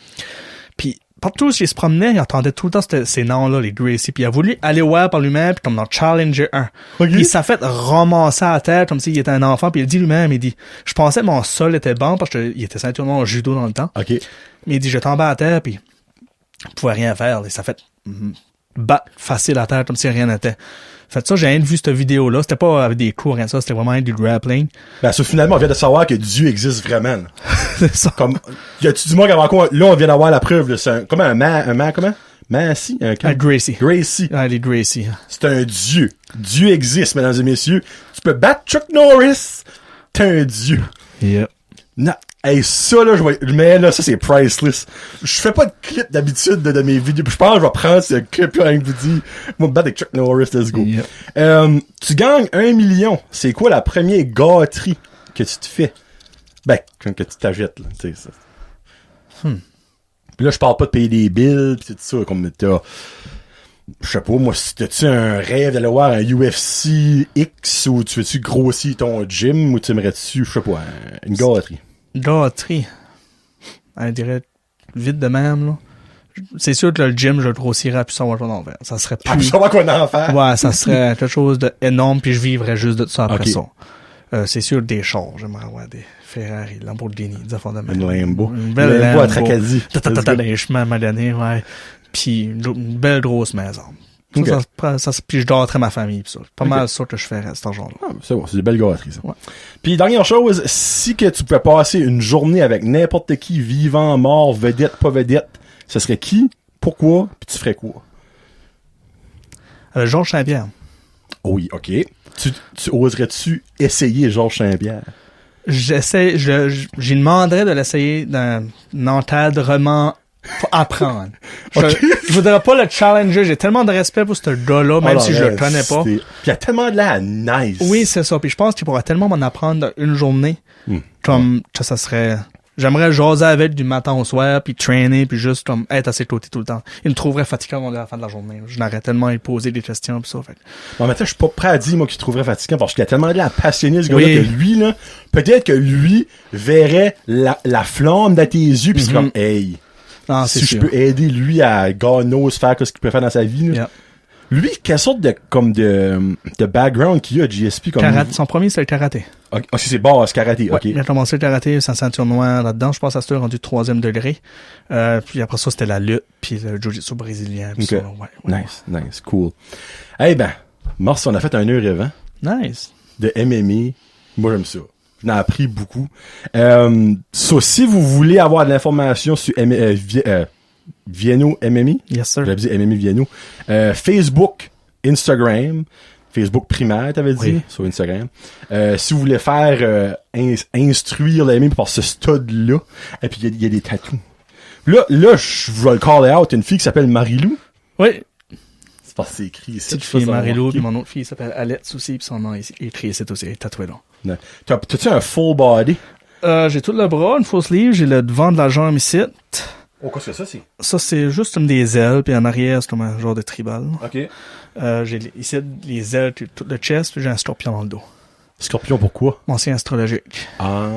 Puis, partout où il se promenait, il entendait tout le temps ces noms-là, les Gracie, puis il a voulu aller voir par lui-même, puis comme dans Challenger 1. Okay. Puis il s'est fait ramasser à terre, comme s'il était un enfant, puis il dit lui-même, il dit, je pensais que mon sol était bon, parce qu'il était ceinture noire en judo dans le temps. OK. Mais il dit, je tombais à terre, puis je pouvais rien faire. Et ça fait battre facile à terre, comme si rien n'était. Fait ça, j'ai rien vu cette vidéo-là. C'était pas avec des coups, rien de ça. C'était vraiment du grappling. Ben, ça, finalement, on vient de savoir que Dieu existe vraiment, là. C'est ça. Comme, y a-tu du monde qui avait encore, là, on vient d'avoir la preuve, là. C'est comment comment? Massy? Gracie. Gracie. Ah, les Gracie. C'est un dieu. Dieu existe, mesdames et messieurs. Tu peux battre Chuck Norris. T'es un dieu. Yep. Non. Hey, ça, là, mais là, ça, c'est priceless. Je fais pas de clip d'habitude de mes vidéos. Je pense que je vais prendre ce clip-là et vous dire, moi, me battre avec Chuck Norris, let's go. Yep. Tu gagnes 1 million. C'est quoi la première gâterie que tu te fais? Ben, que tu t'achètes, là, tu sais, ça. Puis là, je parle pas de payer des bills pis tout ça, comme t'as, je sais pas, moi, si t'as-tu un rêve d'aller voir un UFC X ou tu veux-tu grossir ton gym ou tu aimerais-tu, je sais pas, une gâterie? Gâterie. On dirait vite de même, là. C'est sûr que le gym, je le grossirais puis ça va en faire. Ça serait Ah, plus... je sais pas qu'on en fait. Ouais, ça serait quelque chose d'énorme puis je vivrais juste de ça après Okay. ça. C'est sûr des chars. J'aimerais avoir des Ferrari, Lamborghini, des affaires de même. Une Lambo. Une belle Lambo à Lambo. Tracadie. Les chemins à donné, ouais. Puis une belle grosse maison. Ça, Okay. puis je dorerais ma famille pis ça. Pas mal ça que je ferais, cet argent-là. Ah, c'est bon, c'est des belles gâteries, ça. Ouais. Puis, dernière chose, si que tu pouvais passer une journée avec n'importe qui, vivant, mort, vedette, pas vedette, ce serait qui, pourquoi, puis tu ferais quoi? Georges Saint-Pierre. Oh oui, ok. Tu oserais-tu essayer Georges Saint-Pierre? J'y demanderais de l'essayer d'un encadrement pour apprendre. Je voudrais pas le challenger. J'ai tellement de respect pour ce gars-là, même si je le connais pas. Puis il y a tellement de l'air nice. Oui, c'est ça. Puis je pense qu'il pourrait tellement m'en apprendre une journée. Comme que ça serait... J'aimerais jaser avec du matin au soir, puis traîner, puis juste comme être à ses côtés tout le temps. Il me trouverait fatigant à la fin de la journée. Je n'aurais tellement à lui poser des questions pis ça. Fait. En même temps, je suis pas prêt à dire, moi, qu'il trouverait fatigant, parce qu'il a tellement de l'air passionné, ce gars-là, Oui. que lui, là, peut-être que lui verrait la flamme dans tes yeux, pis c'est comme, hey, Non, c'est si sûr. je peux aider lui à God knows faire ce qu'il peut faire dans sa vie, là. Yeah. Lui, quelle sorte de background qu'il a, GSP, comme... Karaté. Son premier, c'est le karaté. Ok, oh, c'est base karaté, Ouais, ok. il a commencé le karaté, sa ceinture noire là-dedans. Je pense à c'était rendu 3e degré. Puis après ça, c'était la lutte, puis le jiu-jitsu brésilien. Puis Ok. ça, ouais. Nice, cool. Eh ben, Mars, on a fait un heure et 20 Nice. de MMA. Moi, j'aime ça. J'en ai appris beaucoup. Si vous voulez avoir de l'information sur Vienno MMA, Yes, sir. j'avais dit MMA Vienno, Facebook, Instagram, Facebook primaire, t'avais dit, Oui. sur Instagram. Si vous voulez faire instruire le MMA par ce stud-là, et puis il y a des tatous. Là, je vais le call out, une fille qui s'appelle Marilou. Oui. C'est parce que c'est écrit ici. Petite fille Marilou, puis mon autre fille s'appelle Alette aussi, puis son nom est écrit ici aussi, est tatoué là. Non. T'as-tu un full body? J'ai tout le bras, une fausse sleeve, j'ai le devant de la jambe ici. Oh, qu'est-ce que ça, c'est? Ça, c'est juste comme des ailes, puis en arrière, c'est comme un genre de tribal. OK. J'ai ici les ailes, puis tout le chest, puis j'ai un scorpion dans le dos. Scorpion, pourquoi? Mon signe astrologique. Ah,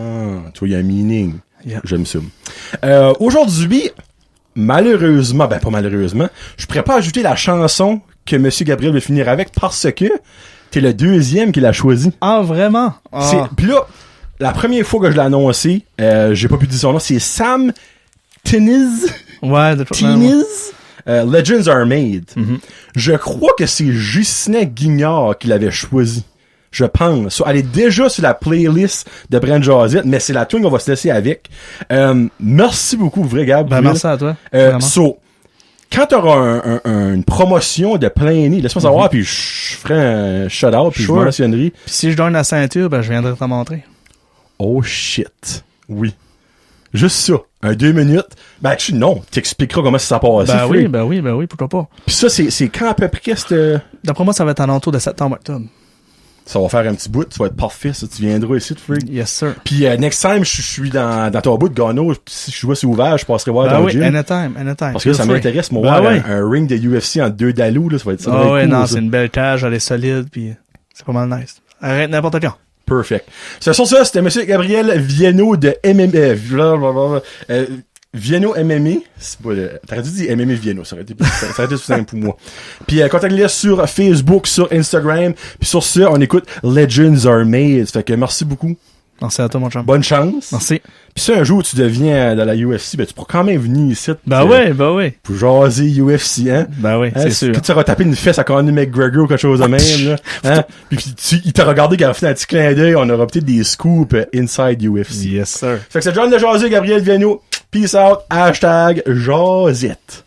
tu vois, il y a un meaning. Yeah. J'aime ça. Aujourd'hui, malheureusement, ben pas malheureusement, je pourrais pas ajouter la chanson que M. Gabriel veut finir avec parce que t'es le deuxième qui l'a choisi. Ah, vraiment? Ah. Puis là, la première fois que je l'ai annoncé, j'ai pas pu dire son nom, c'est Sam Tiniz. Ouais, de toute façon. Tiniz. Legends Are Made. Je crois que c'est Justin Guignard qui l'avait choisi. Je pense. Elle est déjà sur la playlist de Brand Jazette, mais c'est la tune qu'on va se laisser avec. Merci beaucoup, vrai Gab. Ben, merci à toi. Quand t'auras une promotion de plein nez, laisse-moi savoir, puis je ferai un shout-out, puis je mentionnerai. Puis si je donne la ceinture, ben je viendrai t'en montrer. Oh shit. Oui. Juste ça. 2 minutes. Ben, non, t'expliqueras comment ça passe. Ben oui, pourquoi pas. Puis ça, c'est quand à peu près D'après moi, ça va être en entour de septembre-octobre. Ça va faire un petit bout, ça va être parfait, ça. Tu viendras ici, Freak. Yes, sir. Puis next time, je suis dans ton bout de Gano, si je vois c'est ouvert, je passerai voir dans le gym. Anytime. Parce que là, ça m'intéresse, moi, un ring de UFC en 2 dalous, là, ça va être ça. Ah ouais, cool, non, c'est une belle cage, elle est solide, puis c'est pas mal nice. Arrête n'importe quand. Perfect. C'est sur ça, c'était Monsieur Gabriel Viano de MMA. Viano MMA, c'est pas t'aurais dû dire MMA Viano, ça aurait été plus simple pour moi. Puis contactez-les sur Facebook, sur Instagram, puis sur ça, on écoute Legends Are Made. Fait que merci beaucoup. Merci à toi, mon chum. Bonne chance. Merci. Puis si un jour tu deviens dans la UFC, ben tu pourras quand même venir ici. Ben oui. Pour jaser UFC, hein. Ben oui, c'est sûr. Puis tu auras tapé une fesse à Conor McGregor ou quelque chose de même, là. Hein? Puis il t'a regardé quand il a fait un petit clin d'œil, on aura peut-être des scoops inside UFC. Yes, sir. Fait que c'est John de Jaser, Gabriel Viano. Peace out. #Jazette.